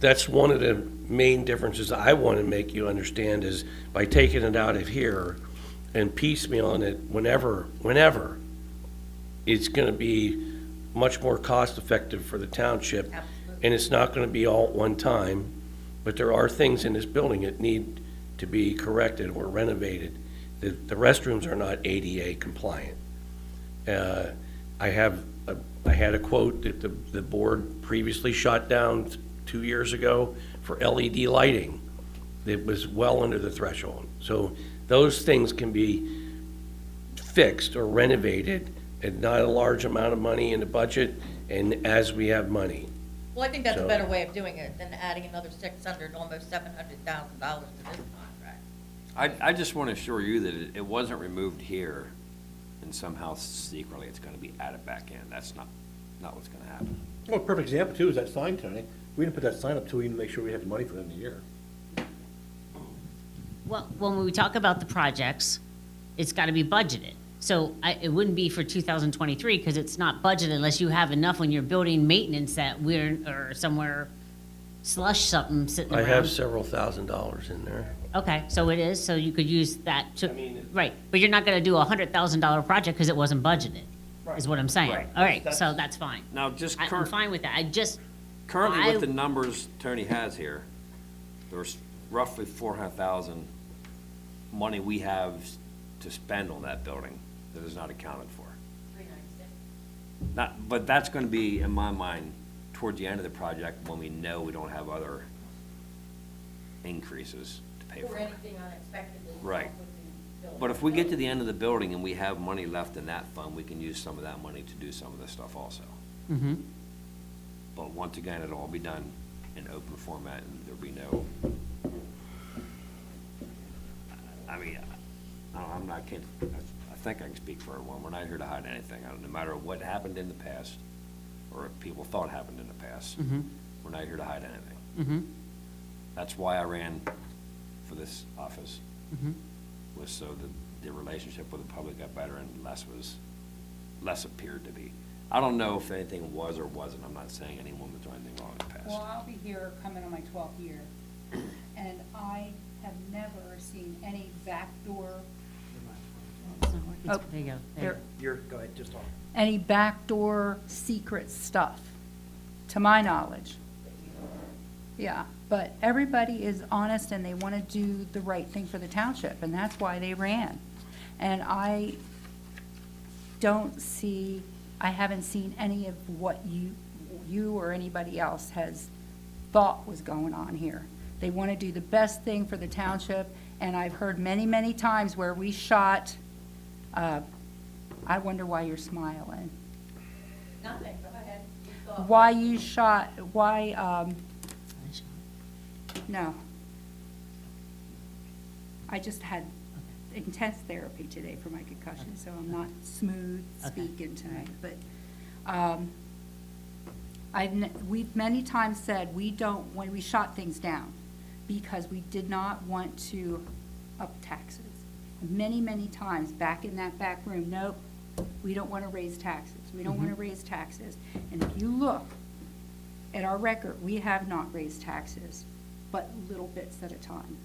that's one of the main differences I want to make you understand, is by taking it out of here and piecemealing it whenever, it's going to be much more cost-effective for the township. Absolutely. And it's not going to be all at one time, but there are things in this building that need to be corrected or renovated. The restrooms are not ADA compliant. I had a quote that the board previously shot down 2 years ago for LED lighting. It was well under the threshold. So those things can be fixed or renovated at not a large amount of money in the budget, and as we have money. Well, I think that's a So- better way of doing it than adding another 600, almost $700,000 to this contract. I just want to assure you that it wasn't removed here, and somehow secretly it's going to be added back in. That's not what's going to happen. Well, a perfect example too is that sign, Tony. We didn't put that sign up till we didn't make sure we had the money for the end of the year. Well, when we talk about the projects, it's got to be budgeted. So it wouldn't be for 2023, because it's not budgeted unless you have enough when you're building maintenance that or somewhere slush something sitting I around. have several $1,000s in there. Okay, so it is, so you could use that to, I mean, right, but you're not gonna do a $100,000 project because it wasn't budgeted, is what I'm saying. Right. All right, so that's fine. Now, just I'm fine with that, currently I- with the numbers Tony has here, there's roughly 400,000 money we have to spend on that building that is not accounted for. 396. But that's going to be, in my mind, towards the end of the project when we know we don't have other increases to pay Or for. anything unexpectedly. Right. with the building. But if we get to the end of the building and we have money left in that fund, we can use some of that money to do some of this stuff also. Mm-hmm. But once again, it'll all be done in open format, and there'll be no, I mean, I'm not, I think I can speak for everyone, we're not here to hide anything. No matter what happened in the past, or if people thought happened in the past, we're not here to hide anything. That's why I ran for this office, was so that the relationship with the public got better and less appeared to be. I don't know if anything was or wasn't. I'm not saying anyone was doing anything wrong in the past. Well, I'll be here coming on my 12th year, and I have never seen any backdoor, It's not working. Oh, There you go. there- Go ahead, just talk. any backdoor secret stuff, to my knowledge. Yeah, but everybody is honest and they want to do the right thing for the township, and that's why they ran. And I haven't seen any of what you or anybody else has thought was going on here. They want to do the best thing for the township, and I've heard many, many times where we shot, I wonder why you're smiling. Nothing, go ahead. Why you shot, no. I just had intense therapy today for my concussion, so I'm not smooth Okay. speaking tonight. But we've many times said when we shot things down, because we did not want to up taxes. Many, many times back in that back room, nope, we don't want to raise taxes. We don't want to raise taxes. And if you look at our record, we have not raised taxes, but little bits at a time.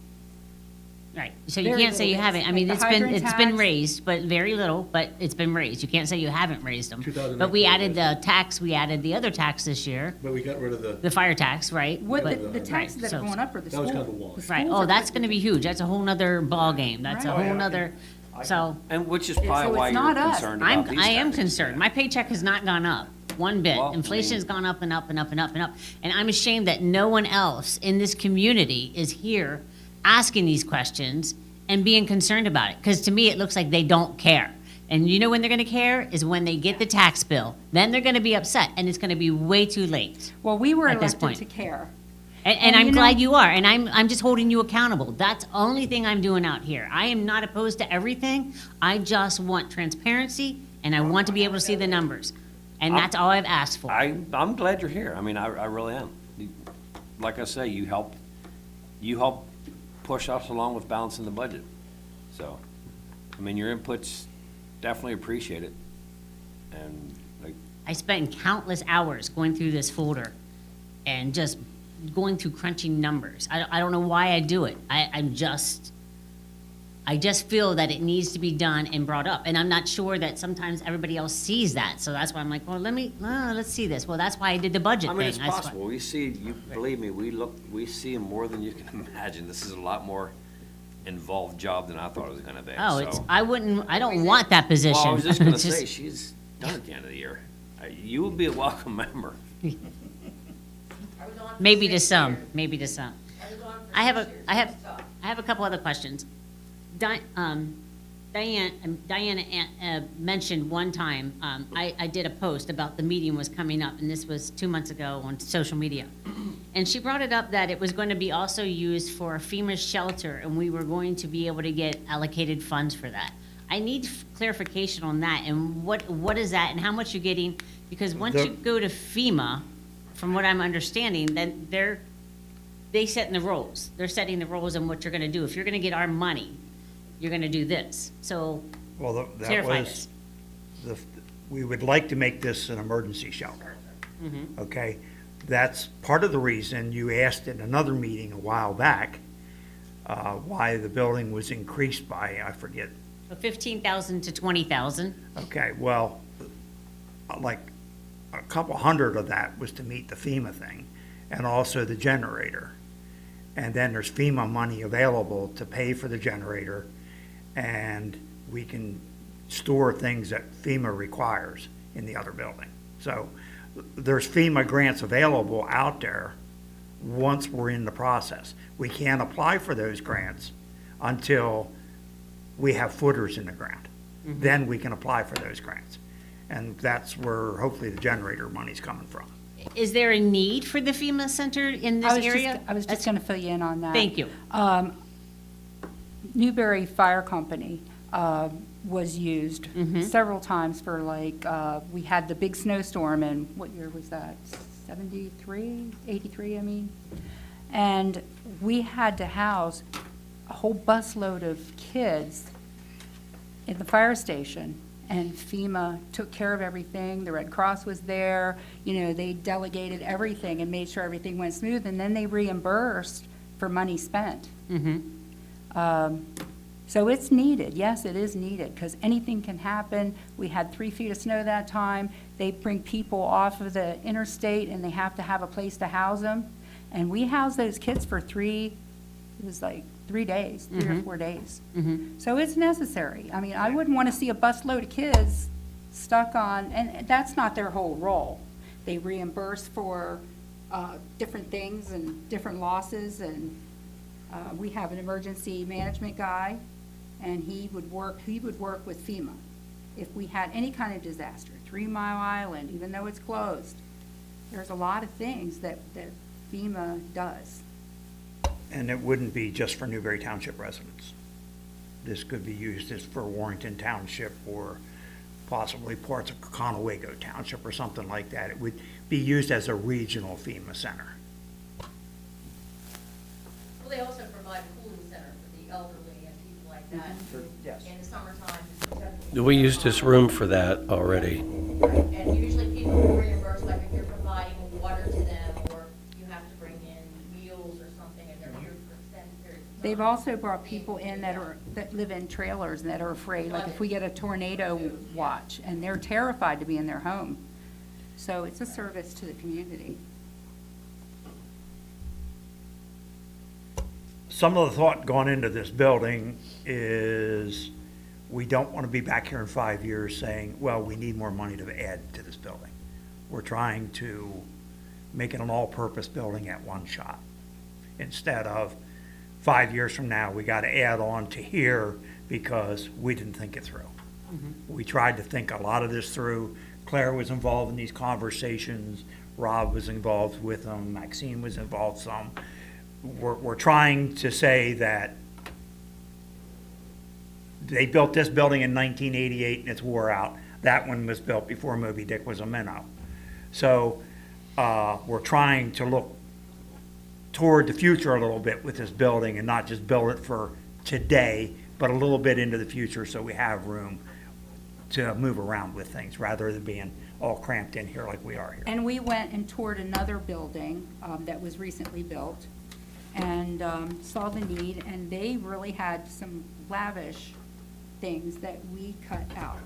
Right, so you Very can't say you little haven't, bits, I mean, like the hydrant it's been tax. raised, but very little, but it's been raised. You can't say you haven't raised them. 2019 But we added raised the tax, we added the other tax this year, But we got rid of the fire tax, right? What But- the taxes that are so- going up are the That was school. kind of a wash. the Right, schools oh, are that's good. gonna be huge. That's a whole nother ballgame. That's a Right. whole nother, so. And which is So probably why it's you're not us. concerned about these I am tactics. concerned. My paycheck has not gone up one bit. Well, I Inflation has mean- gone up and up and up and up and up. And I'm ashamed that no one else in this community is here asking these questions and being concerned about it. Because to me, it looks like they don't care. And you know when they're gonna care? Is when they get the tax bill. Then they're gonna be upset, and it's gonna be way too late. Well, we were at this elected point. to care. And And I'm you glad know- you are, and I'm just holding you accountable. That's the only thing I'm doing out here. I am not opposed to everything. I just want transparency, and I want to be able to see the numbers. And that's all I've asked for. I'm glad you're here. I mean, I really am. Like I say, you help push us along with balancing the budget. So, I mean, your input's definitely appreciated. And like, I spent countless hours going through this folder and just going through crunching numbers. I don't know why I do it. I just feel that it needs to be done and brought up. And I'm not sure that sometimes everybody else sees that. So that's why I'm like, well, let's see this. Well, that's why I did the budget I thing. mean, it's That's why- possible. We see, believe me, we see more than you can imagine. This is a lot more involved job than I thought it was gonna be. Oh, it's, so. I don't want that position. Well, I was just gonna It's say, she's done at the end of the year. You would be a welcome member. I was on for Maybe to 6 some, years. maybe to some. I was on for I have 6 a, years. I have, It's tough. I have a couple other questions. Diana mentioned one time, I did a post about the meeting was coming up, and this was 2 months ago on social media. And she brought it up that it was going to be also used for a FEMA shelter, and we were going to be able to get allocated funds for that. I need clarification on that, and what is that, and how much you're getting? Because once The- you go to FEMA, from what I'm understanding, then they setting the rules. They're setting the rules on what you're gonna do. If you're gonna get our money, you're gonna do this. So Well, that clarify was, this. we would like to make this an emergency shelter. Mm-hmm. Okay? That's part of the reason you asked in another meeting a while back, why the building was increased by, I forget. So 15,000 to 20,000. Okay, well, like, a couple hundred of that was to meet the FEMA thing, and also the generator. And then there's FEMA money available to pay for the generator, and we can store things that FEMA requires in the other building. So there's FEMA grants available out there once we're in the process. We can't apply for those grants until we have footers in the ground. Then we can apply for those grants. And that's where hopefully the generator money's coming from. Is there a need for the FEMA center in this area? I was just gonna fill you in on that. Thank you. Newberry Fire Company was used several times for like, we had the big snowstorm in, what year was that? 73, 83, I mean? And we had to house a whole busload of kids in the fire station. And FEMA took care of everything. The Red Cross was there. You know, they delegated everything and made sure everything went smooth. And then they reimbursed for money spent. So it's needed. Yes, it is needed, because anything can happen. We had 3 feet of snow that time. They bring people off of the interstate, and they have to have a place to house them. And we housed those kids for 3 days, 3 or 4 days. So it's necessary. I mean, I wouldn't want to see a busload of kids stuck on, and that's not their whole role. They reimburse for different things and different losses, and we have an emergency management guy, and he would work with FEMA. If we had any kind of disaster, 3 Mile Island, even though it's closed, there's a lot of things that FEMA does. And it wouldn't be just for Newberry Township residents. This could be used as for Warrington Township or possibly parts of Conewago Township or something like that. It would be used as a regional FEMA center. Well, they also provide a cooling center for the elderly and people like that. Yes. In the summertime. We used this room for that already. And usually people will reimburse, like if you're providing water to them, or you have to bring in meals or something, and they're here for extended periods of time. They've also brought people in that live in trailers and that are afraid, like if we get a tornado watch, and they're terrified to be in their home. So it's a service to the community. Some of the thought going into this building is we don't want to be back here in 5 years saying, well, we need more money to add to this building. We're trying to make it an all-purpose building at one shot. Instead of 5 years from now, we got to add on to here because we didn't think it through. We tried to think a lot of this through. Claire was involved in these conversations. Rob was involved with them. Maxine was involved some. We're trying to say that they built this building in 1988 and it's wore out. That one was built before Moby Dick was a minnow. So we're trying to look toward the future a little bit with this building and not just build it for today, but a little bit into the future so we have room to move around with things rather than being all cramped in here like we are here. And we went and toured another building that was recently built and saw the need, and they really had some lavish things that we cut out.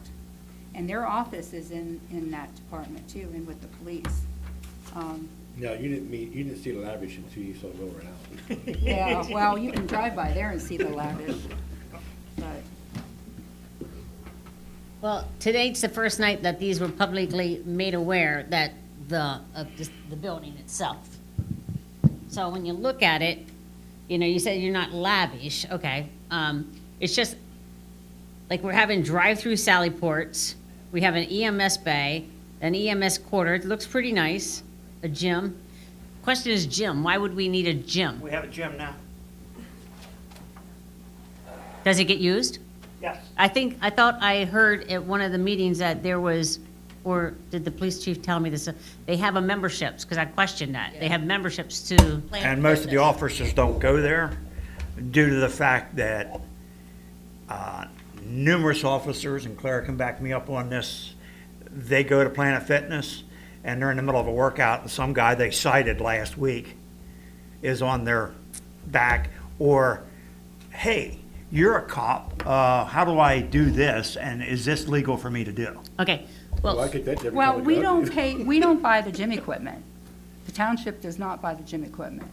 And their office is in that department too, and with the police. No, you didn't see the lavish until you saw Lower House. Yeah, well, you can drive by there and see the lavish, but. Well, today's the first night that these were publicly made aware that the building itself. So when you look at it, you know, you said you're not lavish, okay. It's just, like, we're having drive-through Sally ports, we have an EMS bay, an EMS quarter, it looks pretty nice, a gym. Question is gym, why would we need a gym? We have a gym now. Does it get used? Yes. I thought I heard at one of the meetings that there was, or did the police chief tell me this? They have a memberships, because I questioned that. They have memberships to, And most of the officers don't go there due to the fact that numerous officers, and Claire can back me up on this, they go to Planet Fitness and they're in the middle of a workout and some guy they cited last week is on their back, or, hey, you're a cop, how do I do this and is this legal for me to do? okay, Well, I well, get that every Well, time I we go. don't pay, we don't buy the gym equipment. The township does not buy the gym equipment.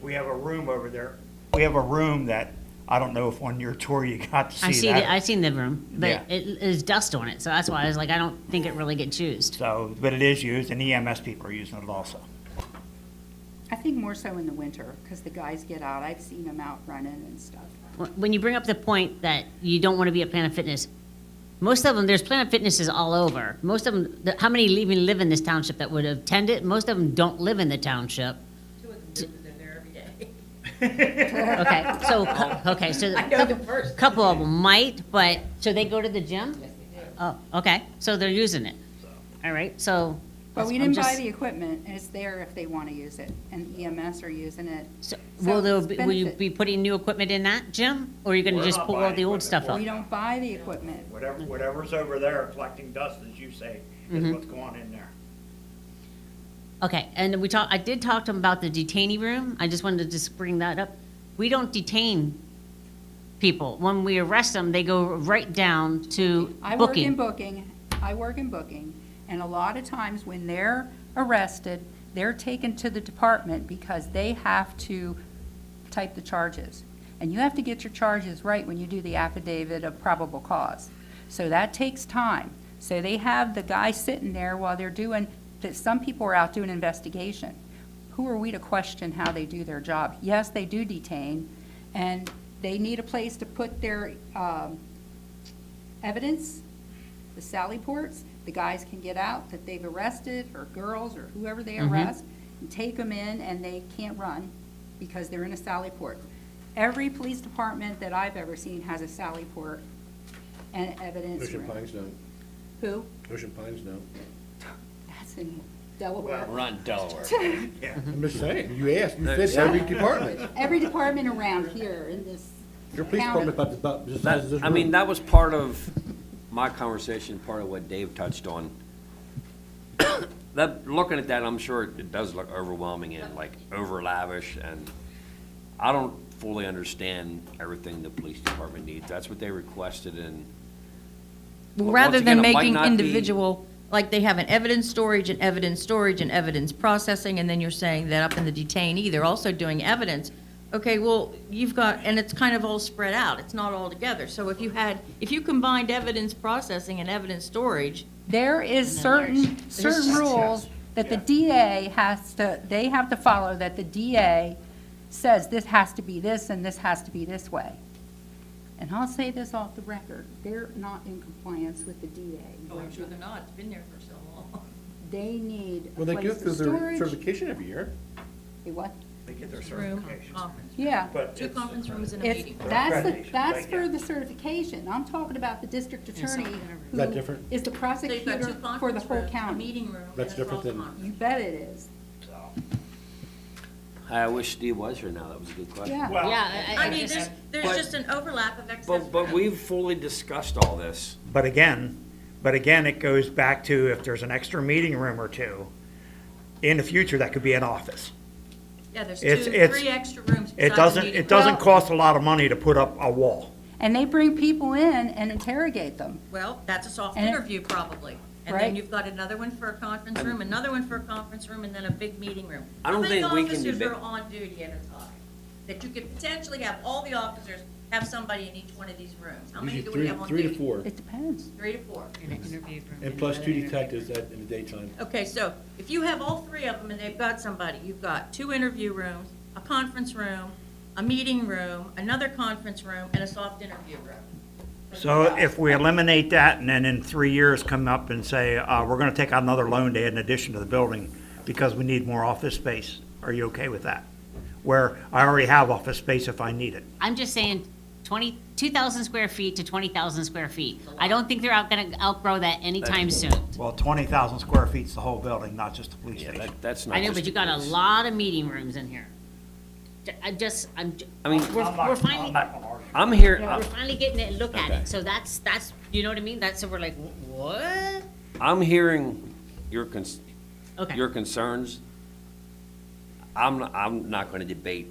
We have a room over there. We have a room that, I don't know if on your tour you got to I see see, that. I've seen the room, but Yeah. it is dust on it, so that's why I was like, I don't think it really gets used. So, but it is used and EMS people are using it also. I think more so in the winter, because the guys get out. I've seen them out running and stuff. When you bring up the point that you don't want to be at Planet Fitness, most of them, there's Planet Fitnesses all over. Most of them, how many even live in this township that would attend it? Most of them don't live in the township. 2 of them visit there every day. Okay, so, okay, so I know the first. couple of them might, but, so they go to the gym? Oh, okay, so they're using it. All right, so. But we I'm didn't buy just- the equipment, and it's there if they want to use it, and EMS are using it. So, So it's will you benefit. be putting new equipment in that gym, or are you gonna We're just not pull all buying the old equipment stuff for up? We don't buy the equipment. Whatever's over there collecting dust, as you say, is what's going in there. Okay, and I did talk to them about the detainee room, I just wanted to just bring that up. We don't detain people. When we arrest them, they go right down to I work in booking. booking, and a lot of times when they're arrested, they're taken to the department because they have to type the charges. And you have to get your charges right when you do the affidavit of probable cause. So that takes time. So they have the guy sitting there while they're doing, that some people are out doing investigation. Who are we to question how they do their job? Yes, they do detain, and they need a place to put their evidence, the sally ports. The guys can get out that they've arrested, or girls, or whoever they arrest, and take them in, and they can't run because they're in a sally port. Every police department that I've ever seen has a sally port and evidence Ocean room. Pines don't. Who? Ocean Pines don't. That's in Delaware. We're not in Delaware. I'm just saying, you asked, you said every department. Every department around here in this Your police county. department about the size of this I mean, room. that was part of my conversation, part of what Dave touched on. That, looking at that, I'm sure it does look overwhelming and like over lavish, and I don't fully understand everything the police department needs. That's what they requested, and Well, But rather once again, than it might making not be- individual, like they have an evidence storage and evidence storage and evidence processing, and then you're saying that up in the detainee, they're also doing evidence. Okay, well, you've got, and it's kind of all spread out, it's not all together. So if you combined evidence processing and evidence storage, There is certain rules that the DA they have to follow, that the DA says this has to be this and this has to be this way. And I'll say this off the record, they're not in compliance with the DA. oh, I'm sure they're not, it's been there for so long. They need a Well, they go place through of their storage. certification every year. Hey, what? They get their Room, certifications. conference, Yeah. But two it's- conference rooms and a It's, meeting. accreditation, that's but for yeah. the certification. I'm talking about the district attorney Is who that different? is the So you've got prosecutor two for the conference whole rooms, a county. meeting room, and a That's different soft than- conference. You bet it is. I wish Steve was here now. That was a good question. Yeah. Well, Yeah, I mean, there's But- just an overlap of excess. But we've fully discussed all this. But again, it goes back to if there's an extra meeting room or two, in the future, that could be an office. Yeah, there's it's- three extra rooms It besides the doesn't, meeting it doesn't Well- cost a lot of money to put up a wall. And they bring people in and interrogate them. Well, that's a soft And it- interview probably. And Right. then you've got another one for a conference room, another one for a conference room, and then a big meeting room. I don't think we can How many officers debate- are on duty at a time? That you could potentially have all the officers have somebody in each one of these rooms? How many do we Usually have on three duty? to four, It depends. 3 to 4. and plus two detectives in the daytime. Okay, so if you have all three of them and they've got somebody, you've got 2 interview rooms, a conference room, a meeting room, another conference room, and a soft interview room. So if we eliminate that and then in 3 years come up and say, we're gonna take out another loan to add an addition to the building because we need more office space, are you okay with that? Where I already have office space if I need it. I'm just saying 2,000 square feet to 20,000 square feet. I don't think they're gonna outgrow that anytime soon. Well, 20,000 square feet's the whole building, not just the police Yeah, station. that's not. I know, just but you got a police. lot of meeting rooms in here. I mean, We're finally, I'm here, we're finally getting to look at Okay. it, so that's, you know what I mean? That's, so we're like, what? I'm hearing your Okay. your concerns. I'm not gonna debate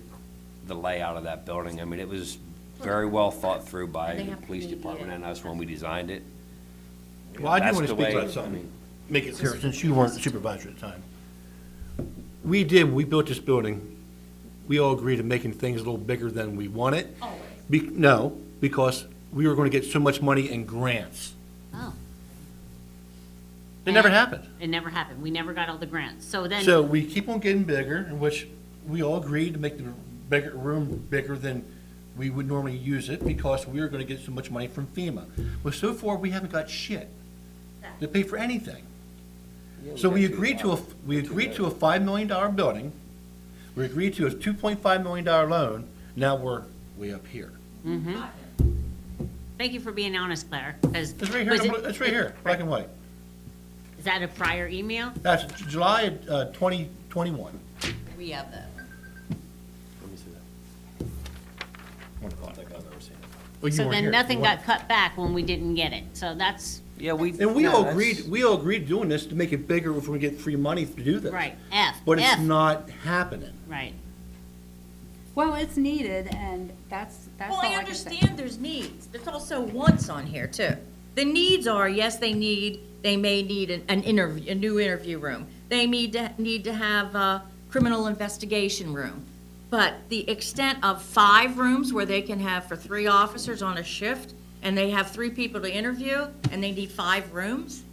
the layout of that building. I mean, it was very well thought through by They the have to police be, department and us when we designed it. Well, I do That's want to the speak way- about I something, mean- make it clear, since you weren't the supervisor at the time. We did, when we built this building, we all agreed to making things a little bigger than we wanted. Always. No, because we were going to get so much money in grants. Oh, It never happened. it never happened. We never got all the grants. So then, So we keep on getting bigger, in which we all agreed to make the bigger room bigger than we would normally use it because we were going to get so much money from FEMA. Well, so far, we haven't got shit to pay for anything. So we agreed to a $5 million building, We agreed to a $2.5 million loan, now we're way up here. Thank you for being honest, Claire, because. It's right here, it's right here, black and white. Is that a prior email? That's July 2021. We have that. Let me see that. I don't think I've ever seen it. Well, you So weren't then here. nothing You got weren't. cut back when we didn't get it, so that's, Yeah, we. And we no, all that's- agreed doing this to make it bigger if we get free money to do this. right, But it's F, not happening. right. Well, it's needed, and that's all Well, I I can say. understand there's needs. There's also wants on here too. The needs are, yes, they may need an interview, a new interview room. They need to have a criminal investigation room. But the extent of 5 rooms where they can have for 3 officers on a shift, and they have 3 people to interview, and they need 5 rooms?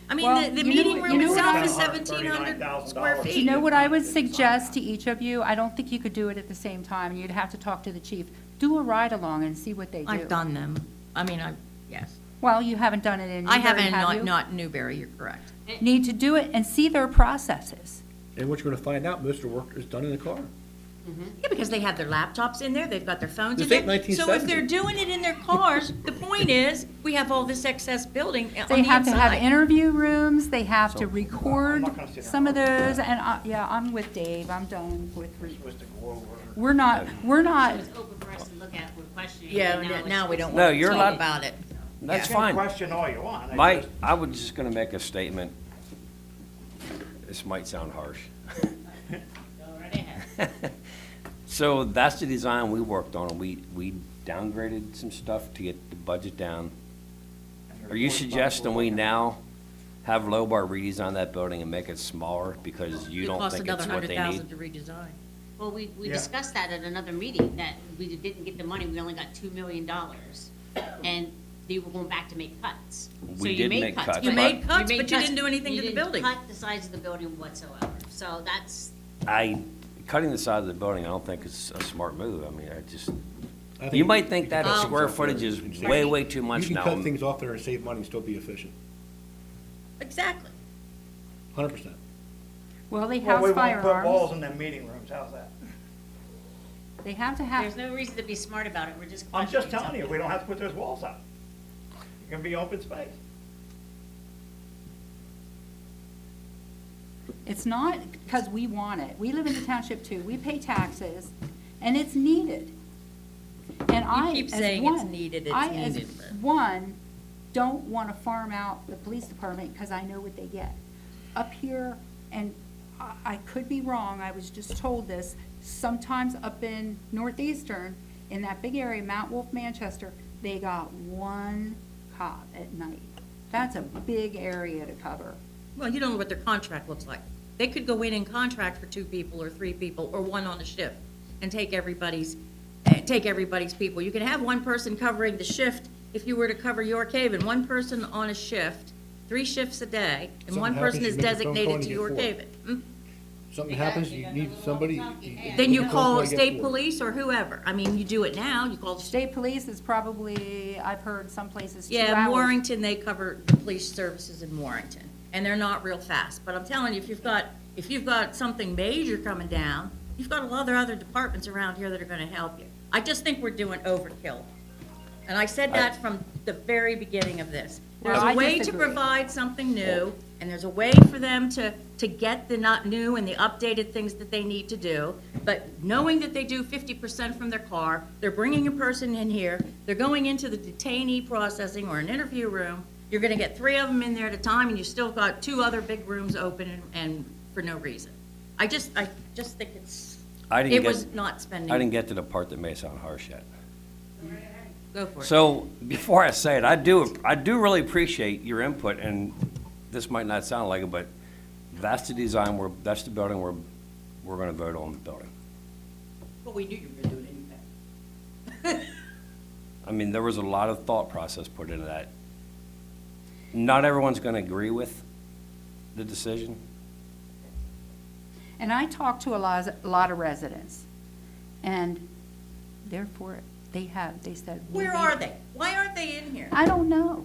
I mean, Well, the you know meeting what- room you know what itself I- is 1,700 square $139,000. Do you feet. know what I would suggest to each of you? I don't think you could do it at the same time, and you'd have to talk to the chief. Do a ride-along and see what they do. I've done them. I mean, yes. Well, you haven't done it in I Newbury, haven't, have you? not Newberry, you're correct. Need to do it and see their processes. And what you're gonna find out, most of the work is done in the car. Yeah, because they have their laptops in there, they've got their phones in This there. ain't 1970. So if they're doing it in their cars, the point is, we have all this excess building on They the have to have inside. interview rooms, they have to record not gonna sit some of down. those, and, yeah, I'm with Dave, I'm done with, Supposed to go over. we're not, It's open for us to look at, we're questioning. Yeah, and it's- now we don't No, want to you're talk allowed- about it. That's You can fine. question all you want. I was just gonna make a statement. This might sound harsh. Go right ahead. So that's the design we worked on, and we downgraded some stuff to get the budget down. Are you suggesting we now have Lobar redesign that building and make it smaller because you don't think it's what they It costs need? another $100,000 to redesign. Well, we Yeah. discussed that at another meeting, that we didn't get the money, we only got $2 million. And they were going back to make cuts. So We you did made make cuts, You but- made cuts, made but you cuts. didn't do anything to the building. You didn't cut the size of the building whatsoever. So that's, Cutting the size of the building, I don't think is a smart move. I mean, I think you might think that Um, square footage is way, way too much You now. can cut things off there and save money and still be efficient, Exactly. 100%. well, they Well, house we won't put walls firearms, in them meeting rooms, how's that? they have to there's have, no reason to be smart about it, we're just I'm just questioning telling you, something. we don't have to put those walls up. It can be open space. it's not because we want it. We live in the township too, we pay taxes, and it's needed. And I, keep as saying it's one- needed, it's I, as needed, but- one, don't want to farm out the police department because I know what they get. Up here, and I could be wrong, I was just told this, sometimes up in Northeastern, in that big area, Mount Wolf, Manchester, they got 1 cop at night. That's a big area to cover. Well, you don't know what their contract looks like. They could go in and contract for 2 people or 3 people or 1 on a shift and take everybody's people. You can have 1 person covering the shift if you were to cover York Haven, 1 person on a shift, 3 shifts a day, and Something 1 person happens, is you make a phone call designated and to you York get 4. Haven. Hmm? Something happens, you need somebody. Then you make a phone call and get state 4. police or whoever. I mean, you do it now, you call the state. State police is probably, I've heard some places 2 Yeah, hours. Warrington, they cover the police services in Warrington, and they're not real fast. But I'm telling you, if you've got something major coming down, you've got a lot of other departments around here that are gonna help you. I just think we're doing overkill. And I said that from the very beginning of this. There's Well, I a way to disagree. provide something new, and there's a way for them to get the not new and the updated things that they need to do. But knowing that they do 50% from their car, they're bringing a person in here, they're going into the detainee processing or an interview room, you're gonna get 3 of them in there at a time, and you still got 2 other big rooms open and for no reason. I just think it was not spending. I didn't get to the part that may sound harsh yet. Go for it. So, before I say it, I do really appreciate your input, and this might not sound like it, but that's the design, that's the building we're gonna vote on the building. But we knew you were gonna do it anyway. I mean, there was a lot of thought process put into that. Not everyone's gonna agree with the decision. And I talked to a lot of residents, and they're for it. They said. we Where need are it. they? Why aren't they in here? I don't know.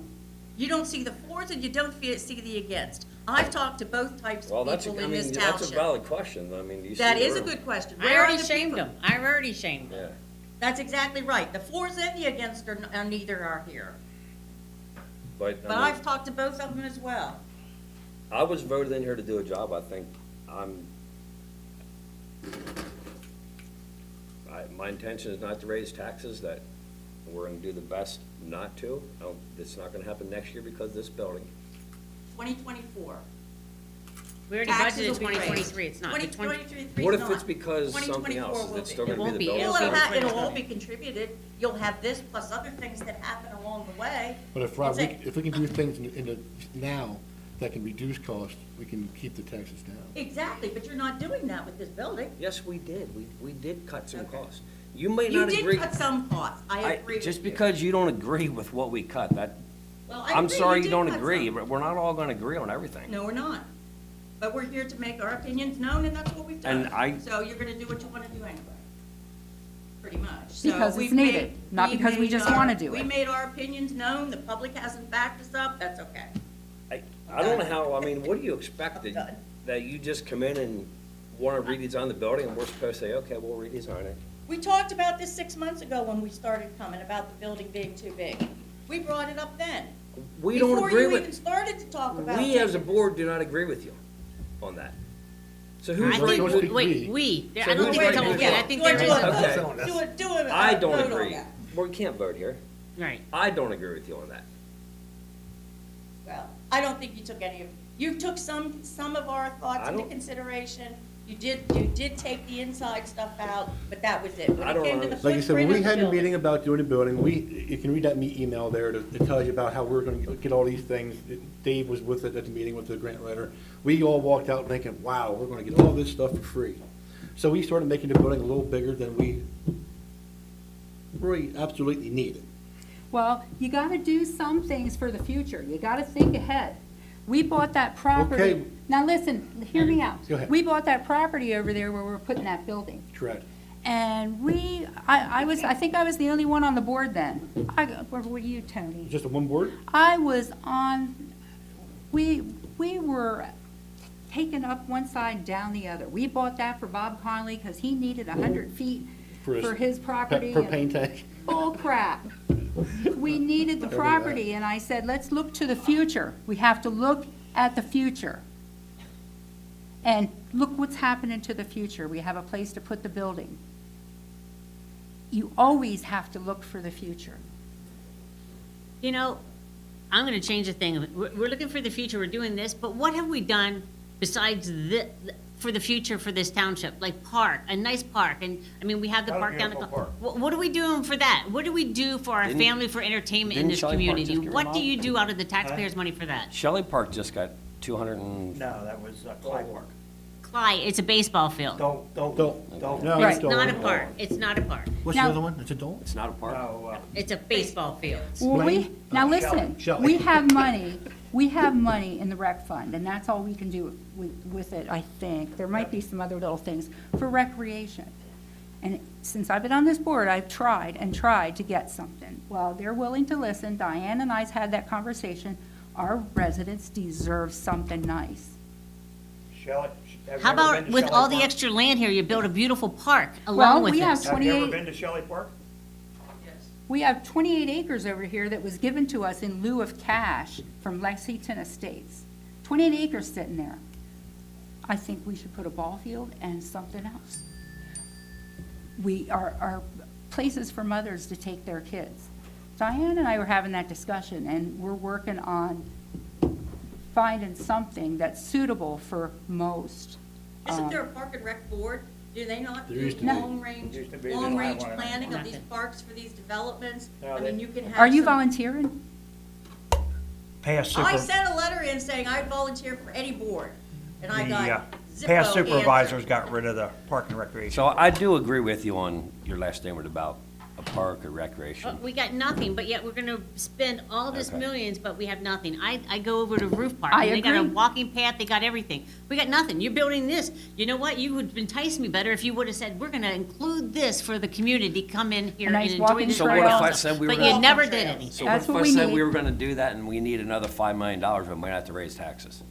You don't see the fours and you don't see the against. I've talked to both types Well, of that's, people I in mean, this that's a township. valid question. I mean, you see That the is a room. good question. I Where are already the shamed people? them. I already shamed them. Yeah. That's exactly right. The fours and the against are neither are here. But, But I mean, I've talked to both of them as well. I was voted in here to do a job. I think my intention is not to raise taxes, that we're gonna do the best not to. It's not gonna happen next year because of this building. 2024. We already Taxes budgeted will be raised. 2023, it's not. The 2023 What is if it's not. because something 2024 else? Is will it be. still It gonna be won't the be. building? Well, It'll it'll all be contributed. You'll have this plus other things that happen along the way. But if, Rob, That's it. if we can do things in the, now that can reduce costs, we can keep the taxes down. Exactly, but you're not doing that with this building. Yes, we did. We did cut some costs. You may You not did agree. cut some costs. I agree with you. Just because you don't agree with what we cut, Well, I I'm agree, sorry you did don't cut agree, some. but we're not all gonna agree on everything. No, we're not. But we're here to make our opinions known, and that's what we've done. So you're gonna do what you wanna do anyway, pretty much. So Because it's we've needed, made- not because we made just our- wanna do We it. made our opinions known, the public hasn't backed us up, that's okay. I don't know how, I mean, what do you expect, I'm done. that you just come in and wanna redesign the building, and we're supposed to say, okay, we'll redesign it? We talked about this 6 months ago when we started coming, about the building being too big. We brought it up then. We don't agree Before you even with, started to talk about we as a taking- board do not agree with you on that. So I who's right? think, Don't who- speak wait, we. we, So I don't who's think right we're and talking who's we, I wrong? think You wanna there do is a a, Okay. vote? Do a I don't vote on agree. that. Well, we can't vote here. right. I don't agree with you on that. Well, I don't think you took any of, you took some of our thoughts I into don't- consideration. You did take the inside stuff out, but that was it. When I it don't came to the understand. Like I said, when footprint we of the had a building- meeting about doing the building, you can read that email there that tells you about how we're gonna get all these things. Dave was with it at the meeting with the grant writer. We all walked out thinking, wow, we're gonna get all this stuff for free. So we started making the building a little bigger than we really absolutely needed. Well, you gotta do some things for the future. You gotta think ahead. We bought that property. Okay. Now listen, hear me out. Go ahead. We bought that property over there where we're putting that building. Correct. And I think I was the only one on the board then. Where were you, Tony? Just a one board? I was on, we were taking up one side, down the other. We bought that for Bob Conley because he needed 100 feet for his property. and- Propane tank. Bull crap. We needed the property, and I said, let's look to the future. We have to look at the future. And look what's happening to the future. We have a place to put the building. You always have to look for the future. You know, I'm gonna change the thing. We're looking for the future, we're doing this, but what have we done besides for the future for this township? Like park, a nice park, and, I mean, we have the Got a park down the. beautiful park. What are we doing for that? What do we do for our Didn't- family, for entertainment in didn't this Shelley Park community? just get What do remodeled? you do out of the taxpayers' money for that? Shelley Park just got 200 and, No, that was Clyde Park. Clyde, it's a baseball field. Don't. No, It's not a Dolan. park, it's not a park. What's the Now- other one? It's a Dolan? it's not a park? No, It's a baseball field. Well, Blaine? now Shelley. listen, Shelley. we have money in the rec fund, and that's all we can do with it, I think. There might be some other little things for recreation. And since I've been on this board, I've tried and tried to get something. Well, they're willing to listen. Diane and I's had that conversation. Our residents deserve something nice. Shelley. have you How ever been about to with Shelley all the Park? extra land here, you build a beautiful park Well, along with we have this? Have you ever 28 been to Shelley Park? We have 28 acres over here that was given to us in lieu of cash from Lexington Estates. 28 acres sitting there. I think we should put a ball field and something else. We are places for mothers to take their kids. Diane and I were having that discussion, and we're working on finding something that's suitable for most. Isn't there a park and rec board? Do they not There do used to be. long-range, Used to be. They long-range don't have one planning of these Nothing. parks for these developments? No, I they- mean, you can have Are you some- volunteering? Past I super, sent a letter in saying I'd volunteer for any board, and I the got zippo past supervisors answer. got rid of the park and recreation. So I do agree with you on your last statement about a park or recreation. We got nothing, but yet we're gonna spend all this Okay. millions, but we have nothing. I go over to Roof Park, I and they got a agree. walking path, they got everything. We got nothing. You're building this. You know what? You would entice me better if you would've said, we're gonna include this for the community, come in here A and nice enjoy walking this. So what trail. if I awesome. said we were But gonna? you never did trails. anything. So That's what what if we I said need. we were gonna do that and we need another $5 million and we have to raise taxes?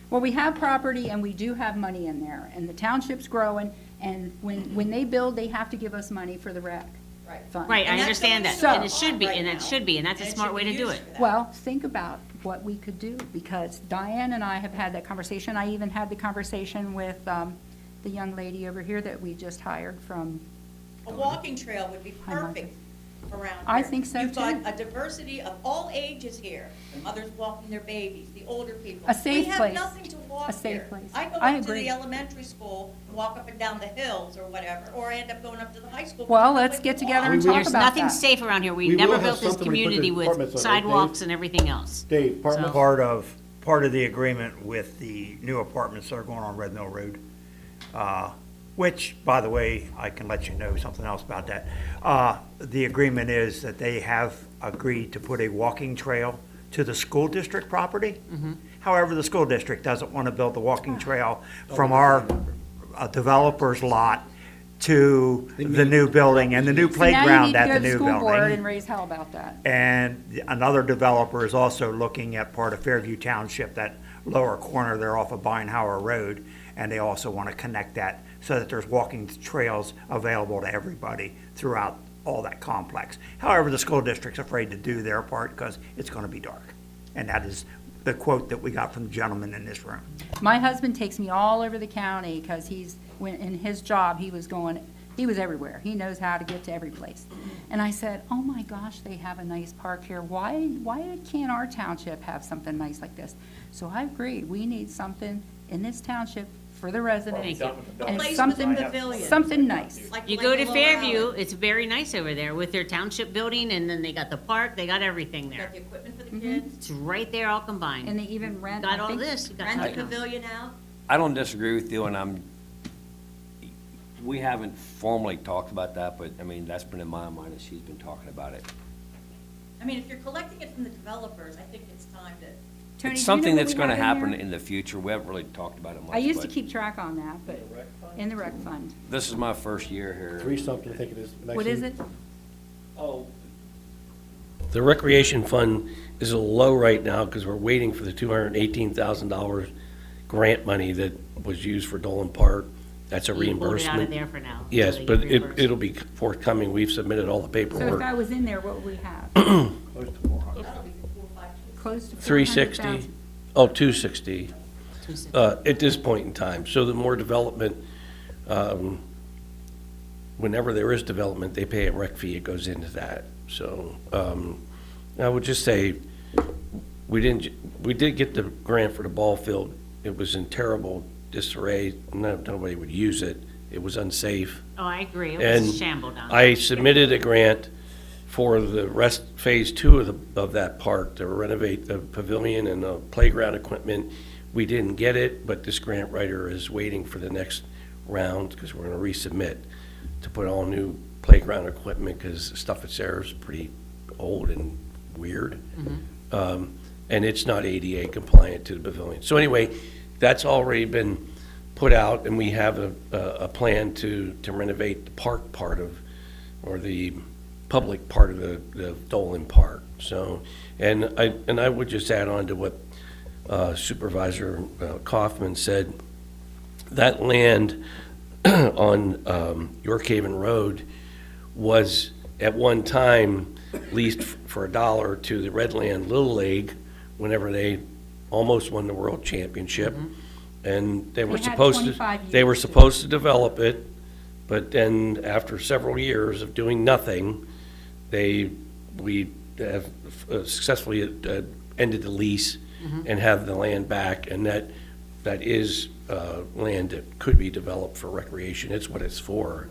Well, we have property and we do have money in there, and the township's growing, and when they build, they have to give us money for the rec Right. fund. Right, I And that's understand going that, So- and it should be, right and now, it should be, and that's a and it smart should way be to do used it. for that. Well, think about what we could do, because Diane and I have had that conversation. I even had the conversation with the young lady over here that we just hired from, A walking trail would be Hi, Martha. perfect around here. I think so, You've got too. a diversity of all ages here, the mothers walking their babies, the older people. A safe We have place. nothing to walk A safe here. place. I go I up to agree. the elementary school and walk up and down the hills or whatever, or I end up going up to the high school. Well, because I let's like get to together walk. and talk There's about nothing that. safe around here. We We will never have built this something when we put the community with apartments on, right, Dave? sidewalks and everything else. Dave, So- apartment Part of the agreement with the new apartments that are going on Red Mill Road, which, by the way, I can let you know something else about that. The agreement is that they have agreed to put a walking trail to the school district property. However, the school district doesn't want to build the walking trail from our developer's lot to the new building and the new So now you playground need to at go the to new school board building. and raise hell about that. And another developer is also looking at part of Fairview Township, that lower corner there off of Beinhauer Road, and they also want to connect that so that there's walking trails available to everybody throughout all that complex. However, the school district's afraid to do their part because it's going to be dark. And that is the quote that we got from the gentleman in this room. My husband takes me all over the county because when in his job, he was everywhere. He knows how to get to every place. And I said, oh my gosh, they have a nice park here. Why can't our township have something nice like this? So I agree, we need something in this township for the residents. Thank you. And Place something, with the pavilion. something nice. Like- You like go a to little Fairview, alley. it's very nice over there with their township building, and then they got the park, they got everything Got there. the equipment for the Mm-hmm. kids, It's right there all combined. And they even rent, Got I all think, this, you got rent the nothing else. pavilion out. I don't disagree with you, and we haven't formally talked about that, but, I mean, that's been in my mind as she's been talking about it. I mean, if you're collecting it from the developers, I think it's time to. Tony, It's do you know something what that's we gonna have in happen there? in the future, we haven't really talked about it much, I used to but keep track on that, but, in the rec fund. this is my first year here. Three something, I think it is. What is it? The recreation fund is a little low right now because we're waiting for the $218,000 grant money that was used for Dolan Park. That's a You pulled it out of reimbursement. there for now. Yes, until they but get it, reimbursed. it'll be forthcoming. We've submitted all the So if paperwork. that was in there, what would we have? Close to 400. That'll be 4 or 5 kids. Close to 360, 400,000. oh, 260, 260. at this point in time. So the more development, whenever there is development, they pay a rec fee, it goes into that. So, I would just say, we did get the grant for the ball field. It was in terrible disarray. Nobody would use it. It was unsafe. Oh, I agree, it And was a shamble down there. I submitted a grant for the rest, phase two of that park to renovate the pavilion and the playground equipment. We didn't get it, but this grant writer is waiting for the next round, because we're gonna resubmit to put all new playground equipment, because the stuff that's there is pretty old and weird. And it's not ADA compliant to the pavilion. So anyway, that's already been put out, and we have a plan to renovate the park part of, or the public part of the Dolan Park. So, and I would just add on to what Supervisor Kaufman said, that land on York Haven Road was at one time leased for $1 to the Redland Little League whenever they almost won the world championship. And they were They had supposed to, 25 they were years. supposed to develop it, but then after several years of doing nothing, we have successfully ended the lease and have the land back, and that is land that could be developed for recreation. It's what it's for.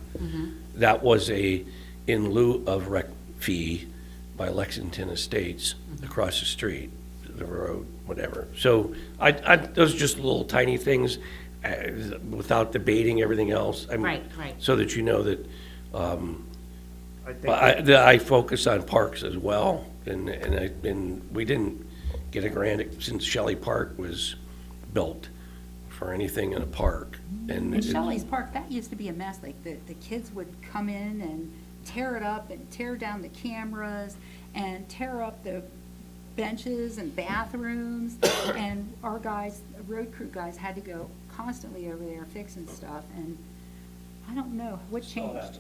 That was in lieu of rec fee by Lexington Estates across the street, the road, whatever. So those are just little tiny things without debating everything else. I mean, Right, right. So that you know that I think but I focus on parks as well, and we didn't get a grant since Shelley Park was built for anything in a park. And In Shelley's Park, that used to be a mess, like the kids would come in and tear it up and tear down the cameras and tear up the benches and bathrooms, and our guys, road crew guys, had to go constantly over there fixing stuff, and I don't know, what changed?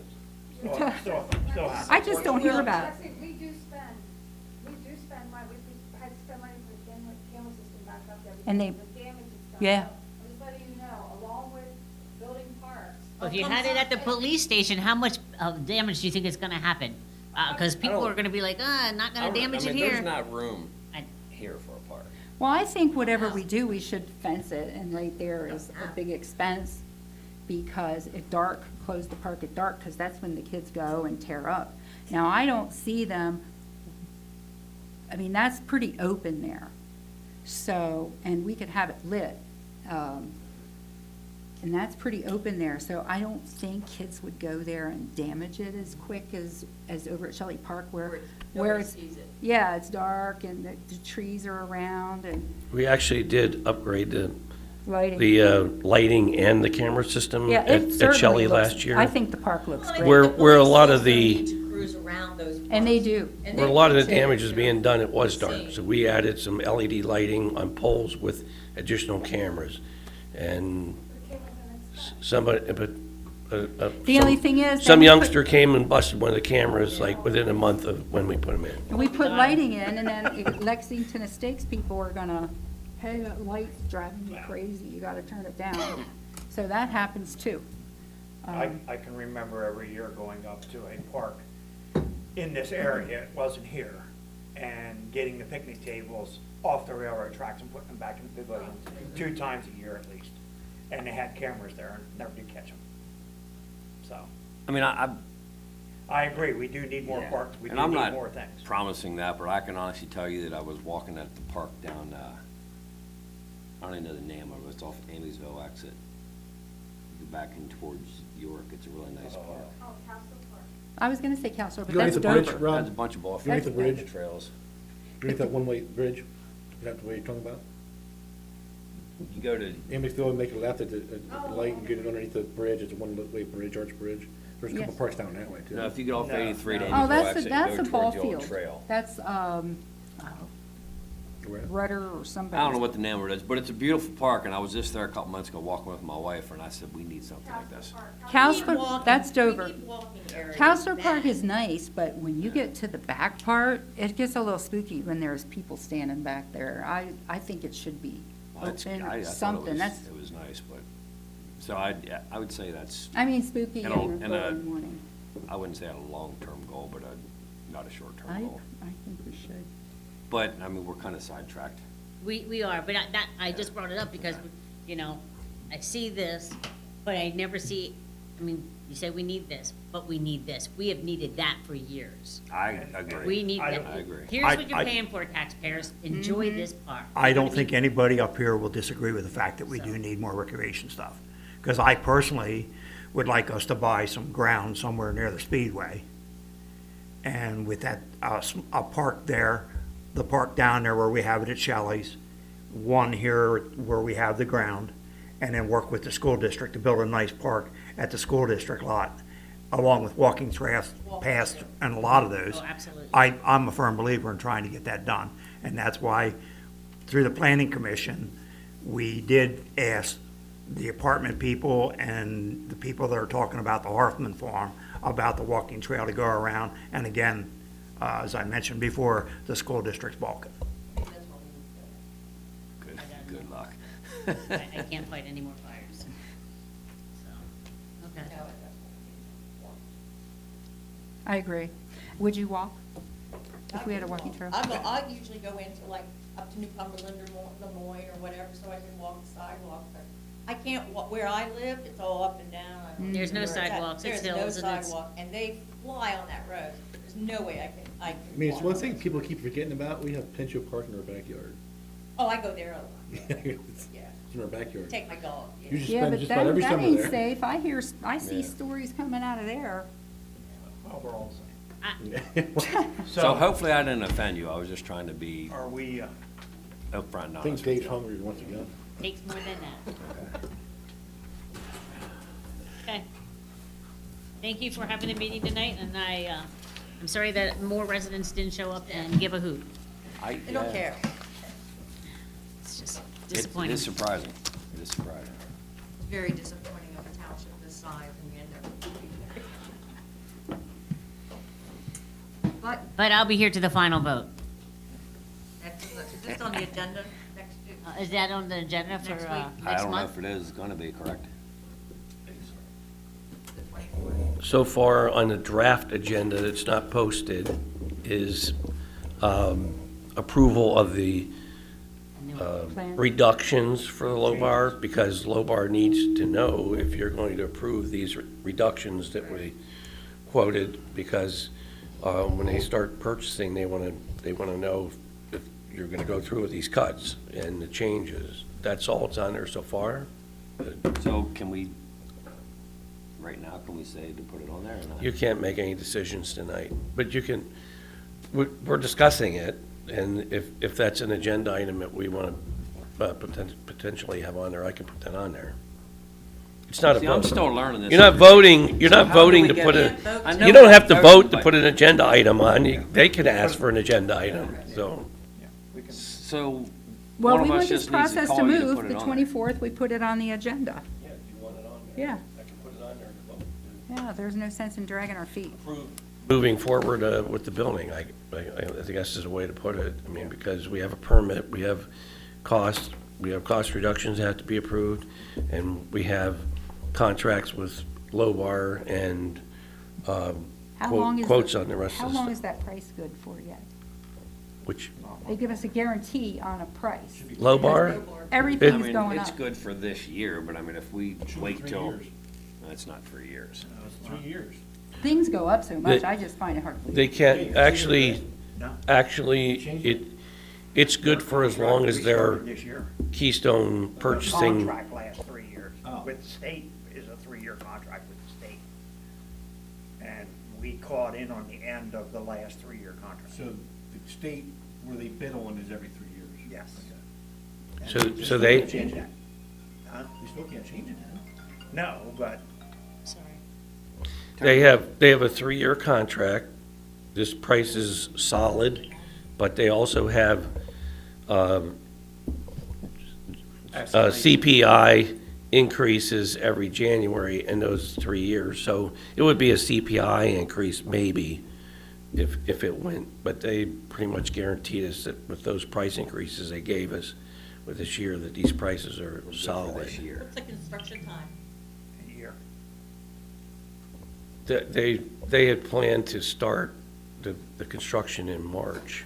Still happens. I just don't hear about it. Actually, we do spend money, we had to spend money for the camera system back up there. And because they- of the damage it's done. Yeah. So, I'm just letting you know, along with building parks. If you had it at the police station, how much damage do you think is gonna happen? Because people are gonna be like, not gonna damage it There's here. not room I- here for a park. Well, I think whatever we do, we should fence it, and right there is a big expense, because at dark, close the park at dark, because that's when the kids go and tear up. Now, I don't see them, I mean, that's pretty open there, so, and we could have it lit, and that's pretty open there, so I don't think kids would go there and damage it as quick as over at Shelley Park, where it's, yeah, it's dark, and the trees are around, and We actually did upgrade the lighting. lighting and the camera system Yeah, it at certainly Shelley looks- last year. I think the park looks great. Where a lot of the- Cruise around those And they parks. do. And Where a they lot of do the too. damage is being done, it was dark. Insane. So we added some LED lighting on poles with additional cameras. And somebody, but, The only thing is. some then we put- youngster came and busted one of the cameras like within a month of when we put them in. We put lighting in, and then Lexington Estates people are gonna, hey, that light's driving me crazy, you gotta turn it down. So that happens too. I can remember every year going up to a park in this area, it wasn't here, and getting the picnic tables off the railroad tracks and putting them back in the pavilion 2 times a year at least. And they had cameras there and never did catch them. So, I mean, I agree, we do need more Yeah. parks, we do And I'm need not more things. promising that, but I can honestly tell you that I was walking at the park down, I don't even know the name of it, it's off Amysville exit. Backing towards York, it's a really nice park. Oh, Castle Park. I was gonna say Counselor, but You that's underneath the bridge, Dover. Rob? Has a bunch of ball You underneath fields, the and bridge? trails. Underneath that one-way bridge, is that the way you're talking about? You go to, Amy'sville, make a left at the light and get it underneath the bridge, it's a one-way bridge, arch bridge. There's a couple Yes. parks down that way, too. no, if you get off No, 83 to no. Oh, Amysville that's exit, that's go a ball towards the old field. trail. That's, Where? Rudder or I somebody. don't know what the name of it is, but it's a beautiful park, and I was just there a couple months ago walking with my wife, and I said, we need something like this. Counselor, We need walking- that's Dover. We need walking areas. Counselor Park That- is nice, but when you get to the back part, it gets a little spooky when there's people standing back there. I think it should be Well, it's- open I or thought it something, was- that's, It was nice, but, so I would say that's, I mean, spooky in And the a- early and a- morning. I wouldn't say a long-term goal, but not a short-term I goal. think we should. But, I mean, we're kind of sidetracked. We are, but I just brought it up because, you know, I see this, but I never see, I mean, you say we need this, but we need this. We have needed that for years. I agree. We need I that. I agree. Here's I- what you're I- paying for, taxpayers. Enjoy this park. I don't think anybody up here will disagree with the fact that we do need more recreation stuff. Because I personally would like us to buy some ground somewhere near the Speedway. And with that, a park there, the park down there where we have it at Shelley's, one here where we have the ground, and then work with the school district to build a nice park at the school district lot, along with walking trails past, and a lot of those. Oh, absolutely. I'm a firm believer in trying to get that done. And that's why, through the planning commission, we did ask the apartment people and the people that are talking about the Hartman Farm about the walking trail to go around. And again, as I mentioned before, the school district's balking. Good luck. I can't fight any more fires. So, okay. I agree. Would you walk if we had a walking trail? I usually go into like up to New Cumberland or Des Moines or whatever, so I can walk the sidewalk. But I can't walk, where I live, it's all up and down. I don't know There's no where it's at. sidewalks, it's hills, There's and no it's- sidewalk, and they fly on that road. There's no way I can I mean, it's walk. one thing people keep forgetting about, we have Pinchot Park in our backyard. Oh, I go there a lot, It's yeah. in our backyard. Take my dog, yeah. You just Yeah, spend but just about every that summer ain't there. safe. I see Yeah. stories coming out of there. Well, we're all the same. So hopefully I didn't offend you. I was just trying to be Are we, upfront and I think honest with Dave's you. hungry once again. Takes more than that. Okay. Thank you for having the meeting tonight, and I'm sorry that more residents didn't show up and give a hoot. They don't yeah. care. It's just It disappointing. is surprising. It is surprising. Very disappointing of a township this size and we end up. But, But I'll be here to the final vote. is this on the agenda next week? Is that on the agenda for Next week. I next don't know month? if it is gonna be, correct? The 24th? So far on the draft agenda that's not posted is approval of the Plan. reductions for the Lobar, because Lobar needs to know if you're going to approve these reductions that we quoted, because when they start purchasing, they want to know if you're going to go through with these cuts and the changes. That's all that's on there so far. So can we, right now, can we say to put it on there or not? You can't make any decisions tonight, but you can, we're discussing it, and if that's an agenda item that we want to potentially have on there, I can put that on there. It's not a See, I'm vote. still learning this. You're not voting, you're So not how do voting we to get put it? a, I know you don't have to we're vote voting, to but- put an agenda item on. They can ask for an agenda item, so. So, Well, one we of want us this just needs to process to call you to move, put it the on there. 24th, we put it on the agenda. Yeah, if you want it on there. Yeah. I can put it on there to vote. Yeah, there's no sense in dragging our feet. Moving forward with the building, I guess is a way to put it. I mean, because we have a permit, we have cost reductions that have to be approved, and we have contracts with Lobar and How long is quotes the- on the rest How of the long stuff. is that price good for yet? Which, They give us a guarantee on a price. Lobar? Everything's I going mean, up. it's good for this year, but I mean, if we wait 3 till, years. no, it's not 3 years. No, it's 3 years. Things go up so much, They- I just find it hard to believe. they can't, actually, No. it's good for as long as We they're started This year. Keystone The purchasing. contract lasts 3 years. Oh. With the state is a 3-year contract with the state. And we caught in on the end of the last 3-year contract. So the state where they bid on is every 3 years? Yes. Okay. So- And they so still they- can't change that. Huh? They still can't change it now. No, but Sorry. They have a 3-year contract. This price is solid, but they also have CPI increases every January in those 3 years. So it would be a CPI increase maybe if it went, but they pretty much guaranteed us that with those price increases they gave us with this year, that these prices are For solid. this year. What's the construction time? a year. They had planned to start the construction in March,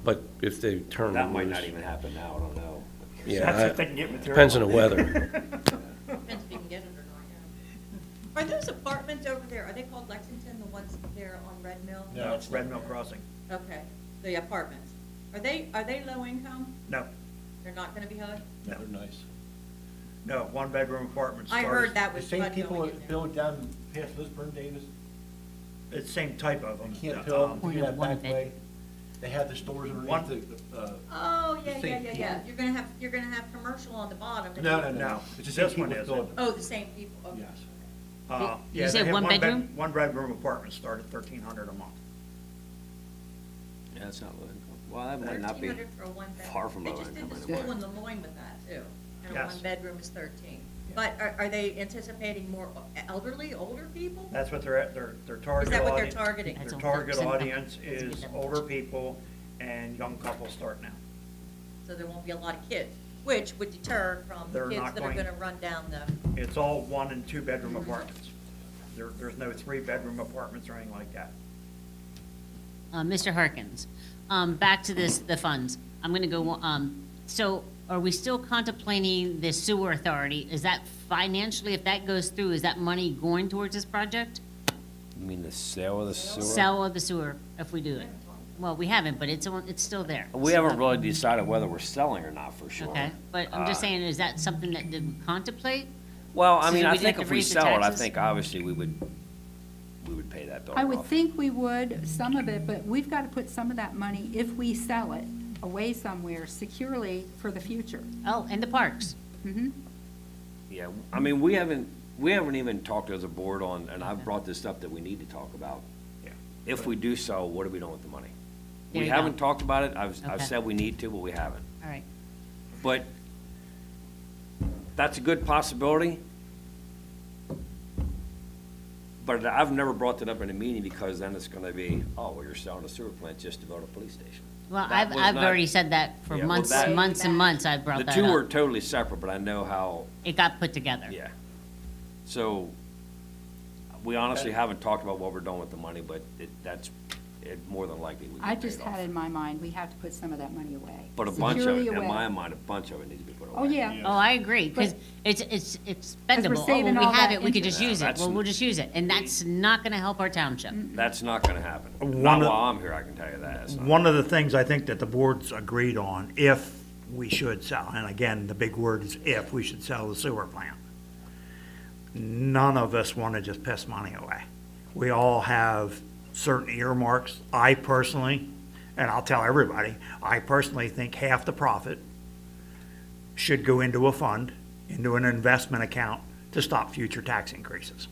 but if they turn That them might loose. not even happen now, I don't know. Yeah, That's if they can get material. depends on the weather. Depends if you can get it or not, yeah. Are those apartments over there, are they called Lexington, the ones there on Red Mill? No, it's Red Mill Crossing. Okay, the apartments. Are they low income? No, They're not gonna be HUD? no, They're nice. no, 1-bedroom apartments. I heard that The was same HUD people going in that there. build down past Lisburn, Davis, It's same type of them. they can't build, Point do of that one back bed. way. They have the stores underneath the, Oh, yeah, The yeah, same yeah, yeah. You're gonna have commercial on the bottom. and no, then- no, no. No, It's the same this one people that isn't. build them. Oh, the same people, okay. Yes. You Yeah, say they have one bedroom? 1-bedroom apartments start at $1,300 a month. Yeah, it's not low income. Well, that might not be 1,300 for a one-bedroom. far from low They just did income the anymore. school in Lemoyne with that, too. And a Yes. one-bedroom is 13. But are they anticipating more elderly, older people? That's what they're at, their target Is that what they're audience- targeting? That's Their on target 5% audience Doesn't get is that much. older people and young couples start now. So there won't be a lot of kids, which would deter from They're kids not that are going- gonna run down the, It's all 1- and 2-bedroom apartments. There's no 3-bedroom apartments or anything like that. Mr. Harkins, back to the funds. I'm gonna go, so are we still contemplating the sewer authority? Is that financially, if that goes through, is that money going towards this project? You mean the sale of the sewer? Sell of the sewer, if we do it? Well, we haven't, but it's still there. We haven't really decided whether we're selling or not for sure. Okay, but I'm just Uh, saying, is that something that did we contemplate? Well, I So mean, do I we think have to if we raise the sell it, I taxes? think obviously we would pay that dog I would off. think we would, some of it, but we've got to put some of that money, if we sell it, away somewhere securely for the future. Oh, and the parks. Mhm. Yeah, I mean, we haven't even talked as a board on, and I've brought this up that we need to talk about. Yeah. If we do sell, what are we doing with the money? There We you go. haven't talked about it. I've Okay. said we need to, but we haven't. All right. But that's a good possibility. But I've never brought that up in a meeting because then it's gonna be, oh, well, you're selling a sewer plant just to build a police station. Well, That I've was not- already said that for Yeah, well, months, that- months and months, I brought The that two are up. totally separate, but I know how, It got put together. yeah. So, we honestly haven't talked about what we're doing with the money, but it more than likely we I get paid just off. had in my mind, we have to put some of that money away. But a bunch of Securely it, in away. my mind, a bunch of it needs to be put away. Oh, yeah. Oh, I agree, because But- it's expendable. Oh, well, saving we all have that it, we could just interest. use it. That's- Well, we'll just use it, and that's not gonna help our township. That's not gonna happen. One Not of- while I'm here, I can tell you that. It's not. One of the things I think that the board's agreed on, if we should sell, and again, the big word is if we should sell the sewer plant, none of us want to just piss money away. We all have certain earmarks. I personally, and I'll tell everybody, I personally think half the profit should go into a fund, into an investment account to stop future tax increases.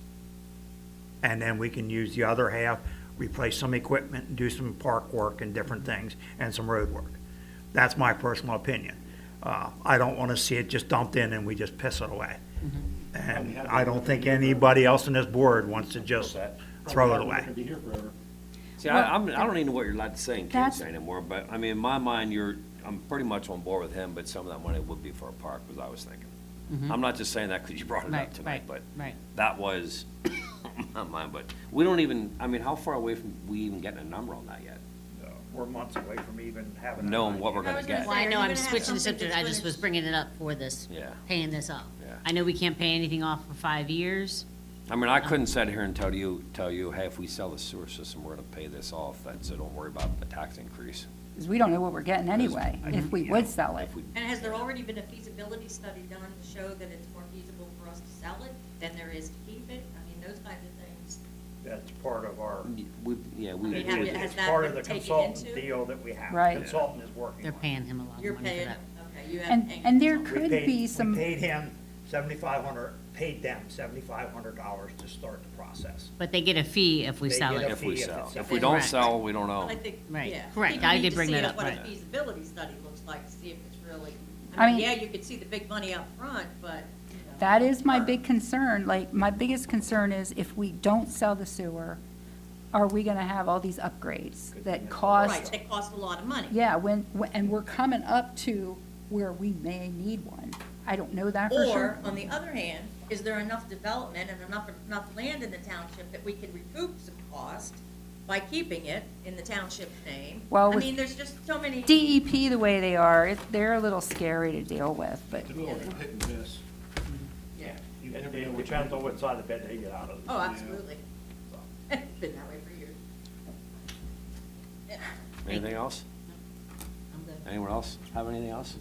And then we can use the other half, replace some equipment, and do some park work and different things, and some road work. That's my personal opinion. I don't want to see it just dumped in and we just piss it away. And I don't think anybody else on this board wants to just throw it away. See, I don't even know what you're allowed to say and can't That's- say anymore, but, I mean, in my mind, I'm pretty much on board with him, but some of that money would be for a park, was I was thinking. I'm not just saying that because you brought it Mm-hmm. Right, up tonight, but right. that was, not mine, but we don't even, I mean, how far away from we even getting a number on that yet? We're months away from even having. Knowing what we're I gonna was gonna get. Well, I Are know you I'm gonna have switching the something subject, that's I just gonna- was bringing it up for this, Yeah. paying this off. Yeah. I know we can't pay anything off for 5 years. I mean, I couldn't sit here and tell you, hey, if we sell the sewer system, we're gonna pay this off, so don't worry about the tax increase. Because we don't know what we're getting anyway, if we would sell it. If we- And has there already been a feasibility study done to show that it's more feasible for us to sell it than there is to keep it? I mean, those kinds of things. That's part of our, Yeah, I we, mean, have you- has it's that part of been the taken consultant into? deal that we have. Right. Consultant is working They're on it. paying him a lot of You're money for paying, that. okay, you have. And there We could paid- be some, We paid him paid them $7,500 to start the process. But they get a fee if we They sell get it. a if we fee if sell. it's If we something- don't Correct. sell, we don't Well, know. I think, Right, yeah. correct. People I need did to bring see that up, What right. a feasibility study looks like, to see if it's really, I I mean, mean- yeah, you could see the big money up front, but, you know. that is my big concern, like, my biggest concern is if we don't sell the sewer, are we gonna have all these upgrades that Right, cost? they cost a lot of money. Yeah, and we're coming up to where we may need one. I don't know that for Or, sure. on the other hand, is there enough development and enough land in the township that we can recoup some cost by keeping it in the township's name? Well, I with mean, there's just so many. DEP, the way they are, they're a little scary to deal with, but, Hit and miss. Yeah. It depends on what side of the bed they get out of. Oh, absolutely. Been that way for years. Yeah, Anything else? I'm good. Anyone else have anything else?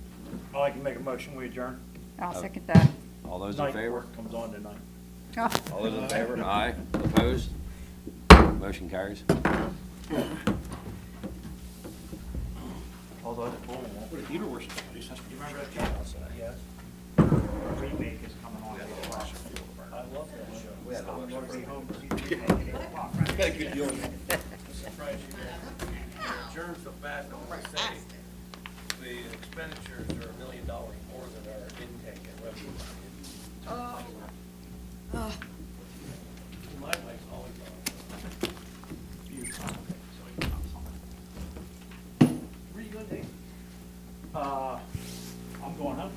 I'd like to make a motion, we adjourn. I'll second that. All those in Night favor? work comes on tonight. Oh. All those in favor? Aye. Opposed? Motion carries. Although, What a heater works. you remember that house? Yes. Remake is coming on. I love that show. I'm gonna be home to see the remake at 8 o'clock. Got a good deal. Adjourn so fast, I want to say, the expenditures are $1 million more than our intake and revenue. My wife's always on. Where you going, Dave? I'm going home.